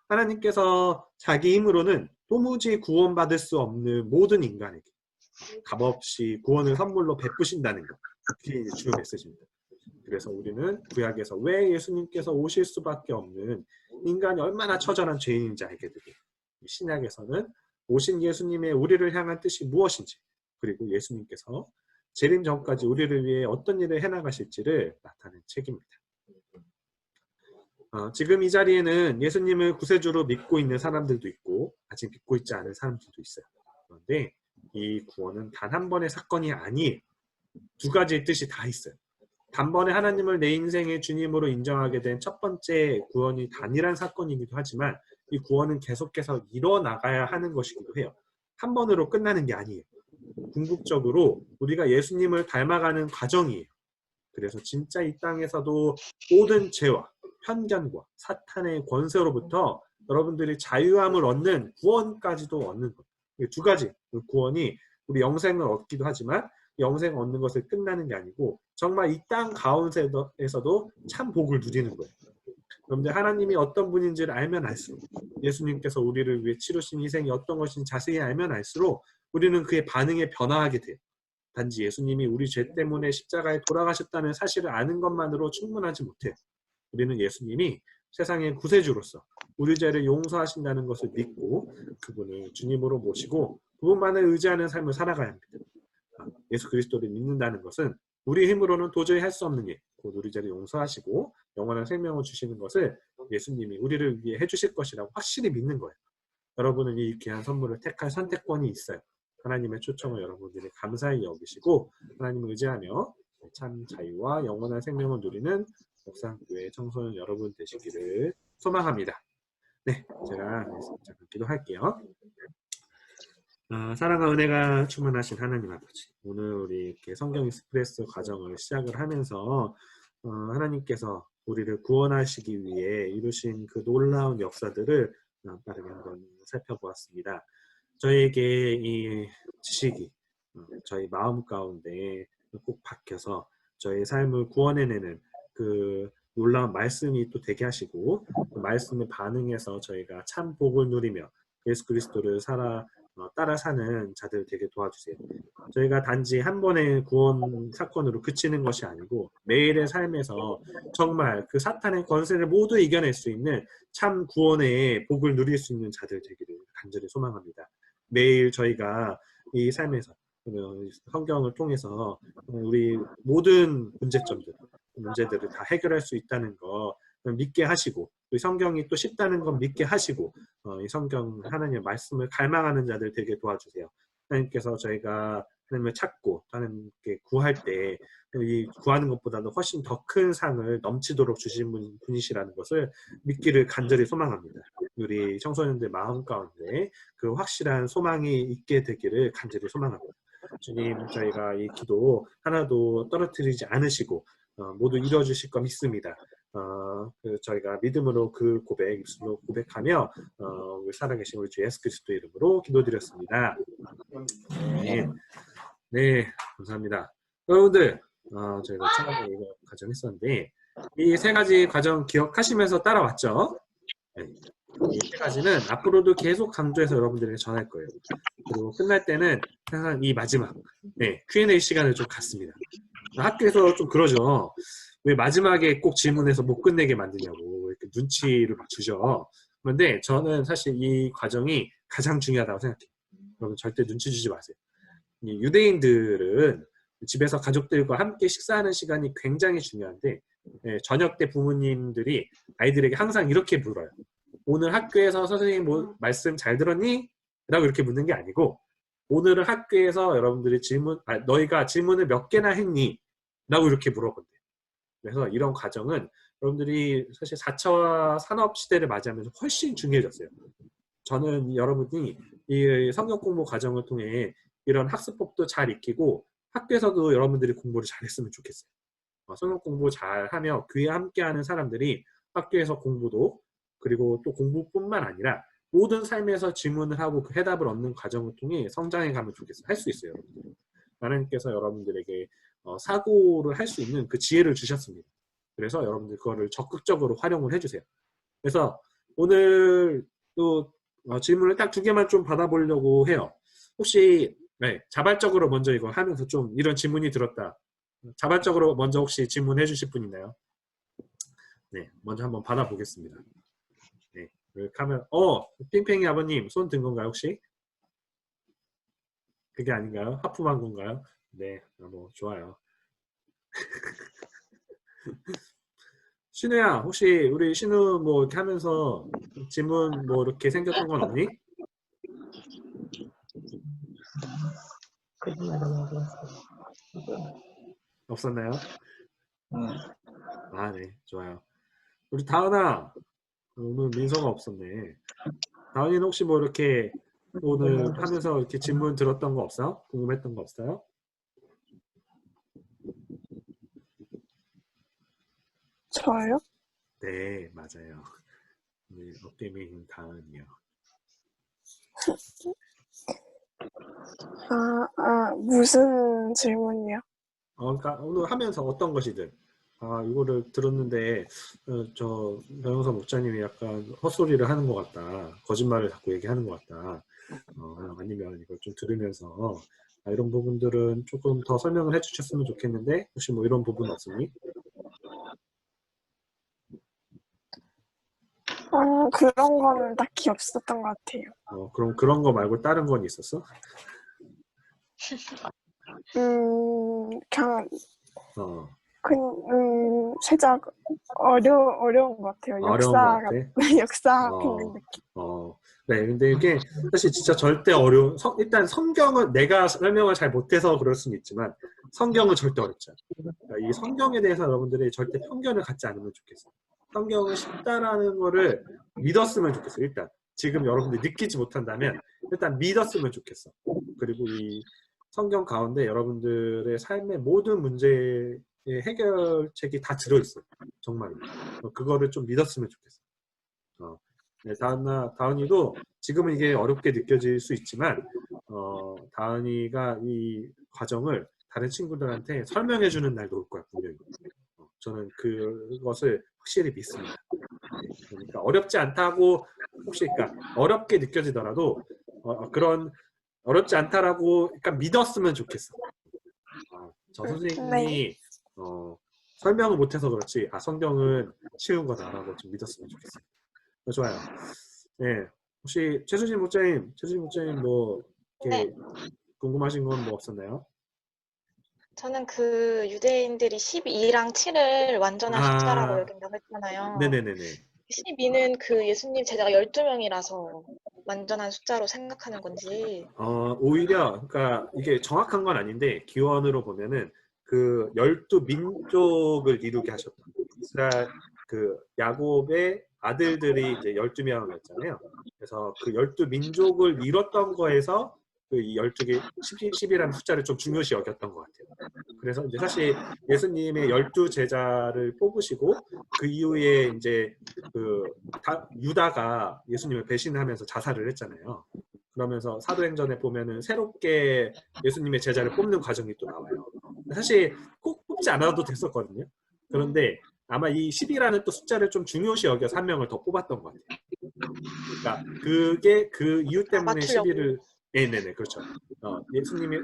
하나님께서 자기 힘으로는 도무지 구원받을 수 없는 모든 인간에게 값없이 구원을 선물로 베푸신다는 것. 그게 이제 주요 메시지입니다. 그래서 우리는 구약에서 왜 예수님께서 오실 수밖에 없는 인간이 얼마나 처절한 죄인인지 알게 되고, 신약에서는 오신 예수님의 우리를 향한 뜻이 무엇인지, 그리고 예수님께서 재림 전까지 우리를 위해 어떤 일을 해나가실지를 나타낸 책입니다. 지금 이 자리에는 예수님을 구세주로 믿고 있는 사람들도 있고 아직 믿고 있지 않은 사람들도 있어요. 그런데 이 구원은 단 한 번의 사건이 아니에요. 두 가지의 뜻이 다 있어요. 단번에 하나님을 내 인생의 주님으로 인정하게 된 첫 번째 구원이 단일한 사건이기도 하지만 이 구원은 계속해서 일어나가야 하는 것이기도 해요. 한 번으로 끝나는 게 아니에요. 궁극적으로 우리가 예수님을 닮아가는 과정이에요. 그래서 진짜 이 땅에서도 모든 죄와 편견과 사탄의 권세로부터 여러분들이 자유함을 얻는 구원까지도 얻는 것. 두 가지 구원이 우리 영생을 얻기도 하지만 영생 얻는 것을 끝나는 게 아니고 정말 이 땅 가운데에서도 참 복을 누리는 거예요. 그런데 하나님이 어떤 분인지를 알면 알수록, 예수님께서 우리를 위해 치르신 희생이 어떤 것인지 자세히 알면 알수록 우리는 그의 반응에 변화하게 돼요. 단지 예수님이 우리 죄 때문에 십자가에 돌아가셨다는 사실을 아는 것만으로 충분하지 못해요. 우리는 예수님이 세상의 구세주로서 우리 죄를 용서하신다는 것을 믿고 그분을 주님으로 모시고 그분만을 의지하는 삶을 살아가야 합니다. 예수 그리스도를 믿는다는 것은 우리 힘으로는 도저히 할 수 없는 일, 곧 우리 죄를 용서하시고 영원한 생명을 주시는 것을 예수님이 우리를 위해 해주실 것이라고 확실히 믿는 거예요. 여러분은 이 귀한 선물을 택할 선택권이 있어요. 하나님의 초청을 여러분들이 감사히 여기시고 하나님을 의지하며 참 자유와 영원한 생명을 누리는 목상교회 청소년 여러분 되시기를 소망합니다. 네, 제가 잠깐 기도할게요. 사랑과 은혜가 충만하신 하나님 아버지, 오늘 우리 이렇게 성경 익스프레스 과정을 시작을 하면서 하나님께서 우리를 구원하시기 위해 이루신 그 놀라운 역사들을 빠르게 한번 살펴보았습니다. 저희에게 이 지식이 저희 마음 가운데 꼭 박혀서 저희 삶을 구원해내는 그 놀라운 말씀이 또 되게 하시고 그 말씀에 반응해서 저희가 참 복을 누리며 예수 그리스도를 따라 사는 자들 되게 도와주세요. 저희가 단지 한 번의 구원 사건으로 그치는 것이 아니고 매일의 삶에서 정말 그 사탄의 권세를 모두 이겨낼 수 있는 참 구원의 복을 누릴 수 있는 자들 되기를 간절히 소망합니다. 매일 저희가 이 삶에서 성경을 통해서 우리 모든 문제들을 다 해결할 수 있다는 거 믿게 하시고 또 성경이 또 쉽다는 건 믿게 하시고 이 성경 하나님의 말씀을 갈망하는 자들 되게 도와주세요. 하나님께서 저희가 하나님을 찾고 하나님께 구할 때 이 구하는 것보다도 훨씬 더 큰 상을 넘치도록 주신 분이시라는 것을 믿기를 간절히 소망합니다. 우리 청소년들 마음 가운데 그 확실한 소망이 있게 되기를 간절히 소망합니다. 주님, 저희가 이 기도 하나도 떨어뜨리지 않으시고 모두 이루어주실 거 믿습니다. 저희가 믿음으로 그 고백, 입술로 고백하며 우리 살아계신 우리 주 예수 그리스도 이름으로 기도드렸습니다. 네, 감사합니다. 여러분들, 저희가 처음에 이거 과정했었는데 이 세 가지 과정 기억하시면서 따라왔죠? 네. 이 세 가지는 앞으로도 계속 강조해서 여러분들에게 전할 거예요. 그리고 끝날 때는 항상 이 마지막 Q&A 시간을 좀 갖습니다. 학교에서 좀 그러죠. 왜 마지막에 꼭 질문해서 못 끝내게 만드냐고 이렇게 눈치를 막 주죠. 그런데 저는 사실 이 과정이 가장 중요하다고 생각해요. 여러분 절대 눈치 주지 마세요. 이 유대인들은 집에서 가족들과 함께 식사하는 시간이 굉장히 중요한데 저녁 때 부모님들이 아이들에게 항상 이렇게 물어요. 오늘 학교에서 선생님 말씀 잘 들었니? 라고 이렇게 묻는 게 아니고 오늘은 학교에서 여러분들이 너희가 질문을 몇 개나 했니? 라고 이렇게 물어본대요. 그래서 이런 과정은 여러분들이 사실 4차 산업시대를 맞이하면서 훨씬 중요해졌어요. 저는 여러분이 이 성경 공부 과정을 통해 이런 학습법도 잘 익히고 학교에서도 여러분들이 공부를 잘했으면 좋겠어요. 성경 공부 잘하며 교회에 함께하는 사람들이 학교에서 공부도 그리고 또 공부뿐만 아니라 모든 삶에서 질문을 하고 그 해답을 얻는 과정을 통해 성장해 가면 좋겠어요. 할 수 있어요. 여러분들. 하나님께서 여러분들에게 사고를 할 수 있는 그 지혜를 주셨습니다. 그래서 여러분들 그거를 적극적으로 활용을 해주세요. 그래서 오늘 또 질문을 딱 2개만 좀 받아보려고 해요. 혹시 자발적으로 먼저 이거 하면서 좀 이런 질문이 들었다. 자발적으로 먼저 혹시 질문해 주실 분 있나요? 네, 먼저 한번 받아보겠습니다. 네, 이렇게 하면 핑핑이 아버님 손 든 건가요 혹시? 그게 아닌가요? 하품한 건가요? 네, 뭐 좋아요. 신우야, 혹시 우리 신우 뭐 이렇게 하면서 질문 뭐 이렇게 생겼던 건 없니? 없었나요? 아, 네, 좋아요. 우리 다은아, 오늘 민서가 없었네. 다은이는 혹시 뭐 이렇게 오늘 하면서 이렇게 질문 들었던 거 없어? 궁금했던 거 없어요? 저요? 네, 맞아요. 네, 어깨민 다은이요. 무슨 질문이요? 그러니까 오늘 하면서 어떤 것이든 이거를 들었는데 저 변호사 목사님이 약간 헛소리를 하는 것 같다. 거짓말을 자꾸 얘기하는 것 같다. 아니면 이걸 좀 들으면서 이런 부분들은 조금 더 설명을 해주셨으면 좋겠는데 혹시 뭐 이런 부분 없으니? 그런 거는 딱히 없었던 것 같아요. 그럼 그런 거 말고 다른 건 있었어? 그냥 살짝 어려운 것 같아요. 어려운 것 같아? 역사 듣는 느낌. 네, 근데 이게 사실 진짜 절대 일단 성경은 내가 설명을 잘 못해서 그럴 수는 있지만 성경은 절대 어렵지 않아요. 그러니까 이 성경에 대해서 여러분들이 절대 편견을 갖지 않으면 좋겠어요. 성경은 쉽다라는 거를 믿었으면 좋겠어요. 일단 지금 여러분들이 느끼지 못한다면 일단 믿었으면 좋겠어. 그리고 이 성경 가운데 여러분들의 삶의 모든 문제에 해결책이 다 들어있어요. 정말. 그거를 좀 믿었으면 좋겠어. 네, 다은이도 지금은 이게 어렵게 느껴질 수 있지만 다은이가 이 과정을 다른 친구들한테 설명해 주는 날도 올 거야, 분명히. 저는 그것을 확실히 믿습니다. 그러니까 어렵지 않다고 혹시 그러니까 어렵게 느껴지더라도 그런 어렵지 않다라고 그러니까 믿었으면 좋겠어. 저 선생님이 설명을 못해서 그렇지 성경은 쉬운 거다라고 좀 믿었으면 좋겠어요. 좋아요. 네, 혹시 최수진 목자님 뭐 이렇게 네. 궁금하신 건 뭐 없었나요? 저는 그 유대인들이 12랑 7을 완전한 숫자라고 여긴다고 했잖아요. 네네네네. 12는 그 예수님 제자가 12명이라서 완전한 숫자로 생각하는 건지. 오히려 그러니까 이게 정확한 건 아닌데 기원으로 보면은 그 12민족을 이루게 하셨다. 이스라엘 그 야곱의 아들들이 이제 12명이었잖아요. 그래서 그 12민족을 이뤘던 거에서 그 12개 10이라는 숫자를 좀 중요시 여겼던 것 같아요. 그래서 이제 사실 예수님의 12제자를 뽑으시고 그 이후에 이제 그 유다가 예수님을 배신하면서 자살을 했잖아요. 그러면서 사도행전에 보면은 새롭게 예수님의 제자를 뽑는 과정이 또 나와요. 사실 꼭 뽑지 않아도 됐었거든요. 그런데 아마 이 10이라는 또 숫자를 좀 중요시 여겨서 한 명을 더 뽑았던 것 같아요. 그러니까 그게 그 이유 때문에 11을 네네네 그렇죠. 예수님의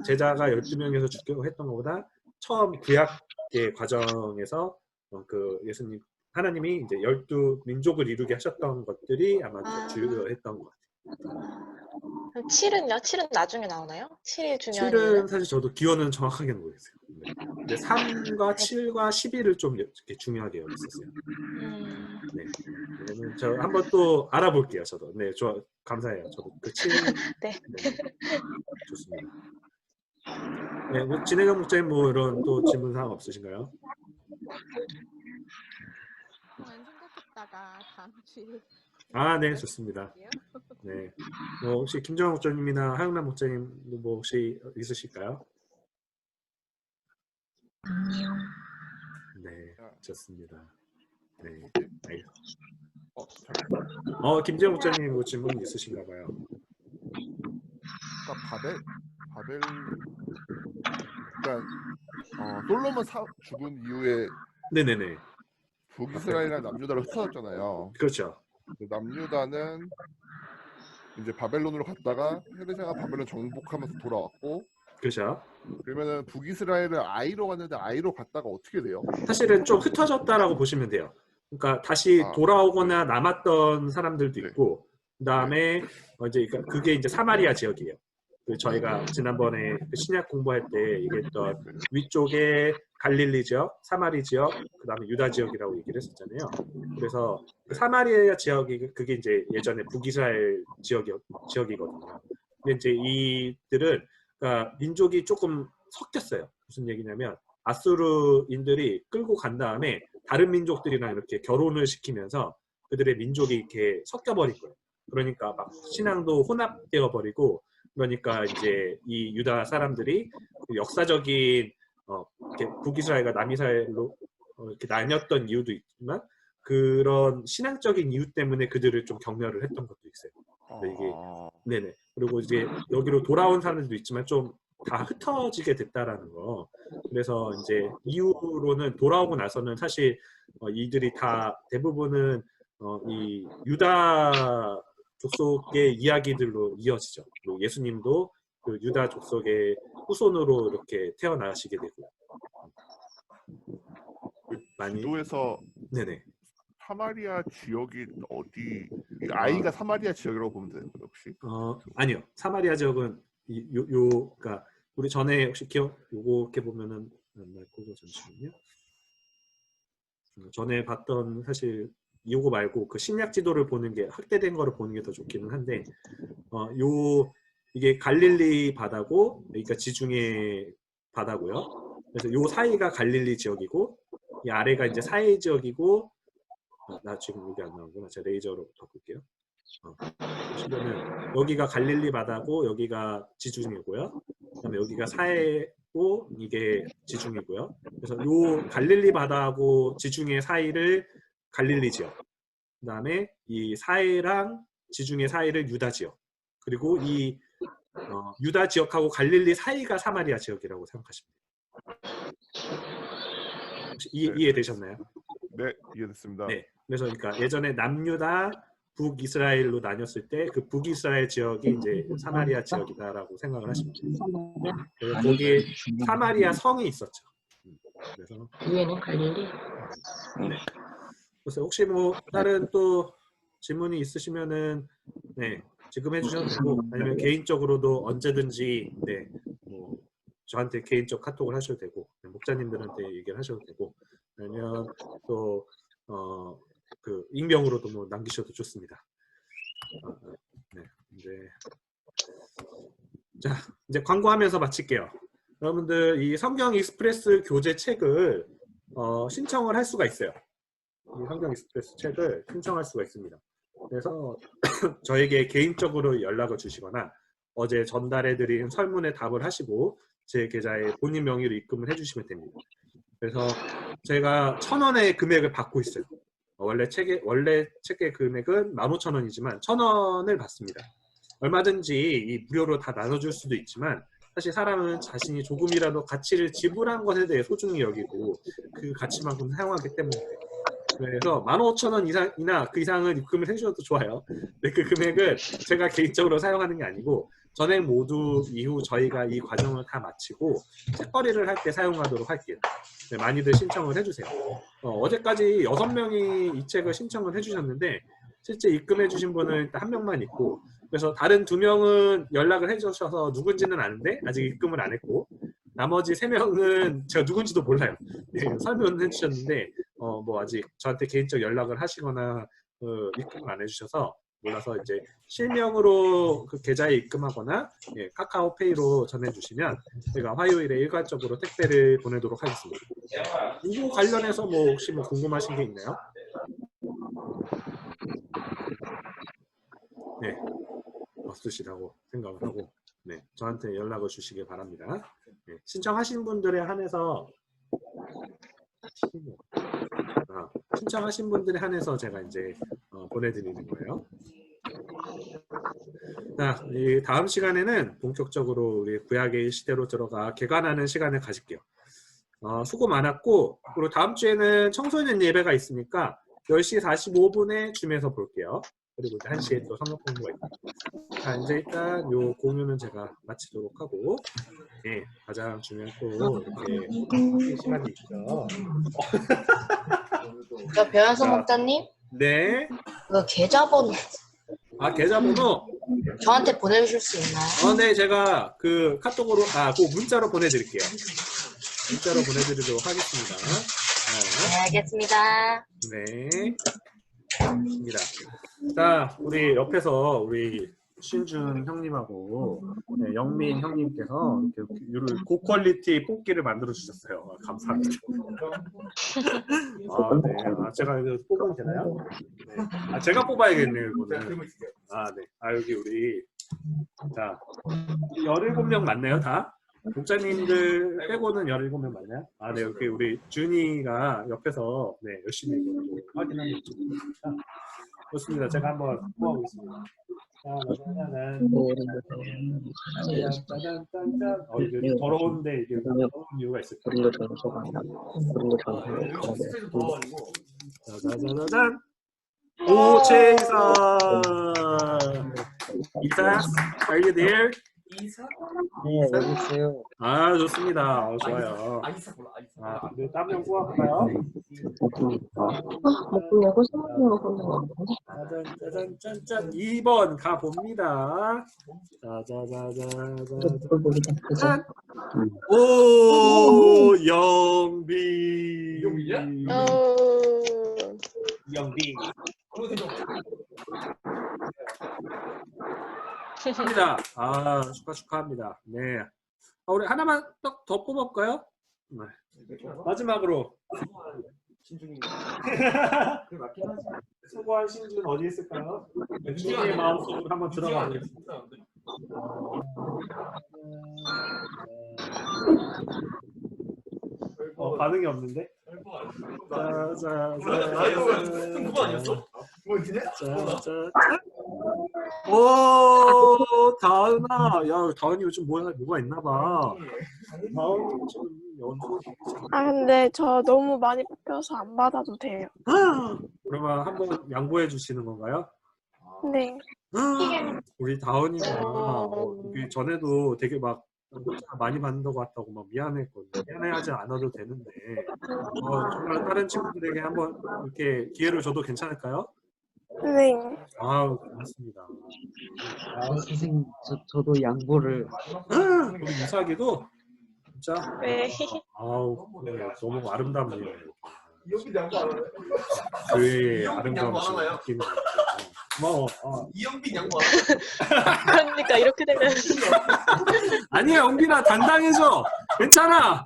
제자가 12명에서 죽기로 했던 것보다 처음 구약의 과정에서 그 예수님 하나님이 이제 12민족을 이루게 하셨던 것들이 아마 좀 주요했던 것 같아요. 7은요? 7은 나중에 나오나요? 7이 중요한 7은 이유는? 사실 저도 기원은 정확하게는 모르겠어요. 네. 근데 3과 7과 11을 좀 이렇게 중요하게 여겼었어요. 네. 그러면 저 한번 또 알아볼게요. 저도. 네, 감사해요. 저도 그 7. 네. 네. 좋습니다. 네, 뭐 진행형 목자님 뭐 이런 또 질문 사항 없으신가요? 그동안 생각했다가 다음 주에. 네, 좋습니다. 네. 뭐 혹시 김정환 목자님이나 하영남 목자님 뭐 혹시 있으실까요? 아니요. 네, 좋습니다. 네, 잠깐만. 김재영 목자님 뭐 질문 있으신가 봐요. 그러니까 그러니까 솔로몬 죽은 이후에 네네네. 북이스라엘이랑 남유다로 흩어졌잖아요. 그렇죠. 남유다는 이제 바벨론으로 갔다가 헤르시아가 바벨론 정복하면서 돌아왔고. 그렇죠. 그러면은 북이스라엘을 아이로 갔는데 아이로 갔다가 어떻게 돼요? 사실은 좀 흩어졌다라고 보시면 돼요. 그러니까 다시 돌아오거나 남았던 사람들도 있고, 그다음에 이제 그게 이제 사마리아 지역이에요. 저희가 지난번에 신약 공부할 때 얘기했던 위쪽에 갈릴리 지역, 사마리 지역, 그다음에 유다 지역이라고 얘기를 했었잖아요. 그래서 그 사마리아 지역이 그게 이제 예전에 북이스라엘 지역이거든요. 근데 이제 이들은 그러니까 민족이 조금 섞였어요. 무슨 얘기냐면 아수르인들이 끌고 간 다음에 다른 민족들이랑 이렇게 결혼을 시키면서 그들의 민족이 이렇게 섞여버린 거예요. 그러니까 막 신앙도 혼합되어 버리고 그러니까 이제 이 유다 사람들이 역사적인 이렇게 북이스라엘과 남이스라엘로 이렇게 나뉘었던 이유도 있지만 그런 신앙적인 이유 때문에 그들을 좀 경멸을 했던 것도 있어요. 이게 네네. 그리고 이제 여기로 돌아온 사람들도 있지만 좀 다 흩어지게 됐다라는 거. 그래서 이제 이후로는 돌아오고 나서는 사실 이들이 다 대부분은 이 유다 족속의 이야기들로 이어지죠. 그리고 예수님도 그 유다 족속의 후손으로 이렇게 태어나시게 되고요. 많이 지도에서 네네. 사마리아 지역이 어디? 아이가 사마리아 지역이라고 보면 되는 거예요, 혹시? 아니요. 사마리아 지역은 그러니까 우리 전에 혹시 요거 이렇게 보면은 그거 잠시만요. 전에 봤던 사실 요거 말고 그 신약 지도를 보는 게 확대된 거를 보는 게 더 좋기는 한데 이게 갈릴리 바다고 그러니까 지중해 바다고요. 그래서 요 사이가 갈릴리 지역이고 이 아래가 이제 사해 지역이고 나 지금 여기 안 나오구나. 제가 레이저로 바꿀게요. 보시면은 여기가 갈릴리 바다고 여기가 지중해고요. 그다음에 여기가 사해 있고 이게 지중해고요. 그래서 요 갈릴리 바다하고 지중해 사이를 갈릴리 지역. 그다음에 이 사해랑 지중해 사이를 유다 지역. 그리고 이 유다 지역하고 갈릴리 사이가 사마리아 지역이라고 생각하시면 돼요. 혹시 이해되셨나요? 네, 이해됐습니다. 네. 그래서 그러니까 예전에 남유다, 북이스라엘로 나뉘었을 때 그 북이스라엘 지역이 이제 사마리아 지역이다라고 생각을 하시면 돼요. 그래서 거기에 사마리아 성이 있었죠. 그래서 위에는 갈릴리. 네. 그래서 혹시 뭐 다른 또 질문이 있으시면은 네 지금 해주셔도 되고 아니면 개인적으로도 언제든지 네 뭐 저한테 개인적 카톡을 하셔도 되고 목사님들한테 얘기를 하셔도 되고 아니면 또 그 익명으로도 뭐 남기셔도 좋습니다. 네 이제 자 이제 광고하면서 마칠게요. 여러분들 이 성경 익스프레스 교재 책을 신청을 할 수가 있어요. 이 성경 익스프레스 책을 신청할 수가 있습니다. 그래서 저에게 개인적으로 연락을 주시거나 어제 전달해드린 설문에 답을 하시고 제 계좌에 본인 명의로 입금을 해주시면 됩니다. 그래서 제가 1,000원의 금액을 받고 있어요. 원래 책의 금액은 15,000원이지만 1,000원을 받습니다. 얼마든지 이 무료로 다 나눠줄 수도 있지만 사실 사람은 자신이 조금이라도 가치를 지불한 것에 대해 소중히 여기고 그 가치만큼 사용하기 때문에 그래서 15,000원 이상이나 그 이상은 입금을 해주셔도 좋아요. 근데 그 금액을 제가 개인적으로 사용하는 게 아니고 전액 모두 이후 저희가 이 과정을 다 마치고 책거리를 할 때 사용하도록 할게요. 네, 많이들 신청을 해주세요. 어제까지 6명이 이 책을 신청을 해주셨는데 실제 입금해 주신 분은 일단 1명만 있고 그래서 다른 2명은 연락을 해주셔서 누군지는 아는데 아직 입금을 안 했고 나머지 3명은 제가 누군지도 몰라요. 네, 설명을 해주셨는데 뭐 아직 저한테 개인적 연락을 하시거나 입금을 안 해주셔서 몰라서 이제 실명으로 그 계좌에 입금하거나 예, 카카오페이로 전해주시면 제가 화요일에 일괄적으로 택배를 보내도록 하겠습니다. 이거 관련해서 뭐 혹시 뭐 궁금하신 게 있나요? 네, 없으시다고 생각을 하고 네, 저한테 연락을 주시기 바랍니다. 네, 신청하신 분들에 한해서 신청하신 분들에 한해서 제가 이제 보내드리는 거예요. 자, 이 다음 시간에는 본격적으로 우리 구약의 시대로 들어가 개관하는 시간을 가질게요. 수고 많았고 그리고 다음 주에는 청소년 예배가 있으니까 10시 45분에 줌에서 볼게요. 그리고 이제 1시에 또 성경 공부가 있다. 자, 이제 일단 요 공유는 제가 마치도록 하고 네, 가장 중요한 또 이렇게 시간이 있죠. 저 배현성 목사님? 네. 그 계좌번호 계좌번호? 저한테 보내주실 수 있나요? 네, 제가 그 카톡으로, 그 문자로 보내드릴게요. 문자로 보내드리도록 하겠습니다. 네, 알겠습니다. 네. 좋습니다. 자, 우리 옆에서 우리 신준 형님하고 네, 영민 형님께서 이렇게 고퀄리티 뽑기를 만들어 주셨어요. 감사합니다. 네. 제가 이거 뽑으면 되나요? 네. 제가 뽑아야겠네요, 이거는. 네. 여기 우리 자 17명 맞나요, 다? 목자님들 빼고는 17명 맞나요? 네, 여기 우리 준이가 옆에서 네, 열심히 확인하고 있습니다. 좋습니다. 제가 한번 뽑아보겠습니다. 이게 더러운데 이게 더러운 이유가 있을 거예요. 짜자자자잔. 오채이사. 이사, are you there? 네, 여기 있어요. 좋습니다. 좋아요. 네, 다음 명 뽑아볼까요? 먹으려고 생각한 거 보는 거 짜잔, 짠짠. 2번 가봅니다. 짜자자자자자. 오, 영비. 영비. 합니다. 축하합니다. 네. 우리 하나만 더 뽑을까요? 네. 마지막으로. 수고한 신준 어디 있을까요? 준이의 마음속으로 한번 들어가 보겠습니다. 반응이 없는데? 오, 다은아. 야, 다은이 요즘 뭐가 있나 봐. 다은이 지금 연구. 근데 저 너무 많이 뽑혀서 안 받아도 돼요. 그러면 한번 양보해 주시는 건가요? 네. 우리 다은이가 우리 전에도 되게 막 많이 받는 것 같다고 막 미안했거든요. 미안해하지 않아도 되는데 정말 다른 친구들에게 한번 이렇게 기회를 줘도 괜찮을까요? 네. 아우 고맙습니다. 선생님, 저도 양보를. 우리 이삭이도 진짜 네. 아우 네, 너무 아름답네요. 그의 아름다움이 느끼는 거. 고마워. 이영빈 양보. 그러니까 이렇게 되면 아니야, 영빈아 당당해져. 괜찮아.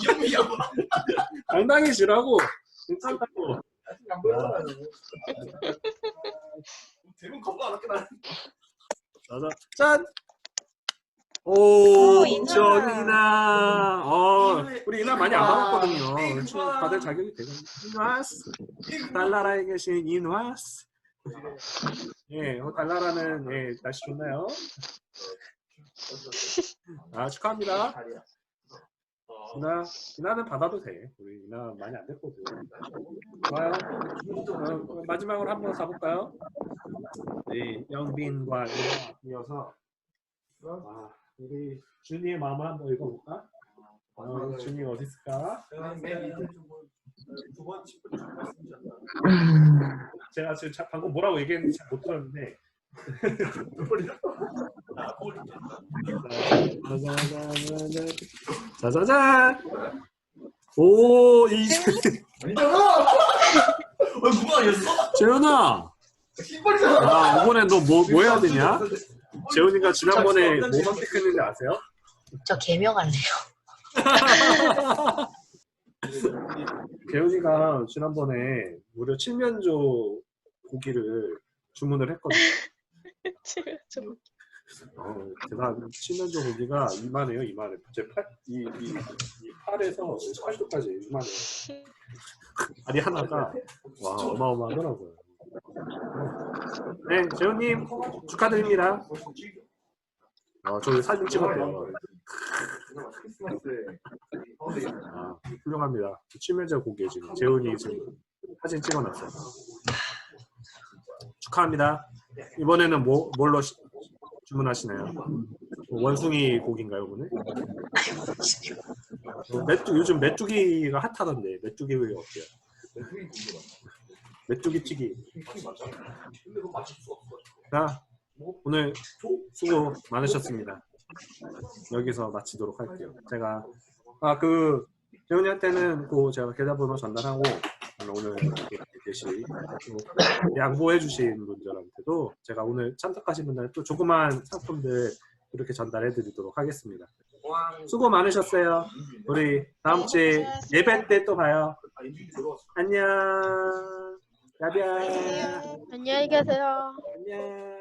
이영빈 양보. 당당해지라고. 괜찮다고. 대본 겁도 안 할게 나. 짠. 오, 이나. 정이나. 우리 이나 많이 안 받았거든요. 그렇죠? 다들 자격이 되거든요. 인화스. 달나라에 계신 인화스. 예, 달나라는 예, 날씨 좋나요? 축하합니다. 이나는 받아도 돼. 우리 이나 많이 안 됐거든. 좋아요. 마지막으로 한번 가볼까요? 네, 영빈과 이나 이어서 우리 준이의 마음을 한번 읽어볼까? 준이 어디 있을까? 제가 지금 방금 뭐라고 얘기했는지 잘 못 들었는데. 짜자잔. 오, 누가 아니었어? 재현아. 이번에 너 뭐 해야 되냐? 재훈이가 지난번에 뭐 선택했는지 아세요? 저 개명할래요. 재훈이가 지난번에 무려 칠면조 고기를 주문을 했거든요. 대단 칠면조 고기가 이만해요, 이만해. 제 이 팔에서 팔뚝까지 이만해요. 다리 하나가 와 어마어마하더라고요. 네, 재훈님 축하드립니다. 저기 사진 찍었대요. 훌륭합니다. 칠면조 고기에 지금 재훈이 지금 사진 찍어놨어요. 축하합니다. 이번에는 뭘로 주문하시나요? 원숭이 고기인가요, 오늘? 요즘 메뚜기가 핫하던데 메뚜기 어때요? 메뚜기 튀기. 자, 오늘 수고 많으셨습니다. 여기서 마치도록 할게요. 제가 재훈이한테는 제가 계좌번호 전달하고 오늘 계시 양보해 주신 분들한테도 제가 오늘 참석하신 분들한테 또 조그만 상품들 이렇게 전달해 드리도록 하겠습니다. 수고 많으셨어요. 우리 다음 주에 예배 때 또 봐요. 안녕. 야비야. 안녕히 계세요. 안녕.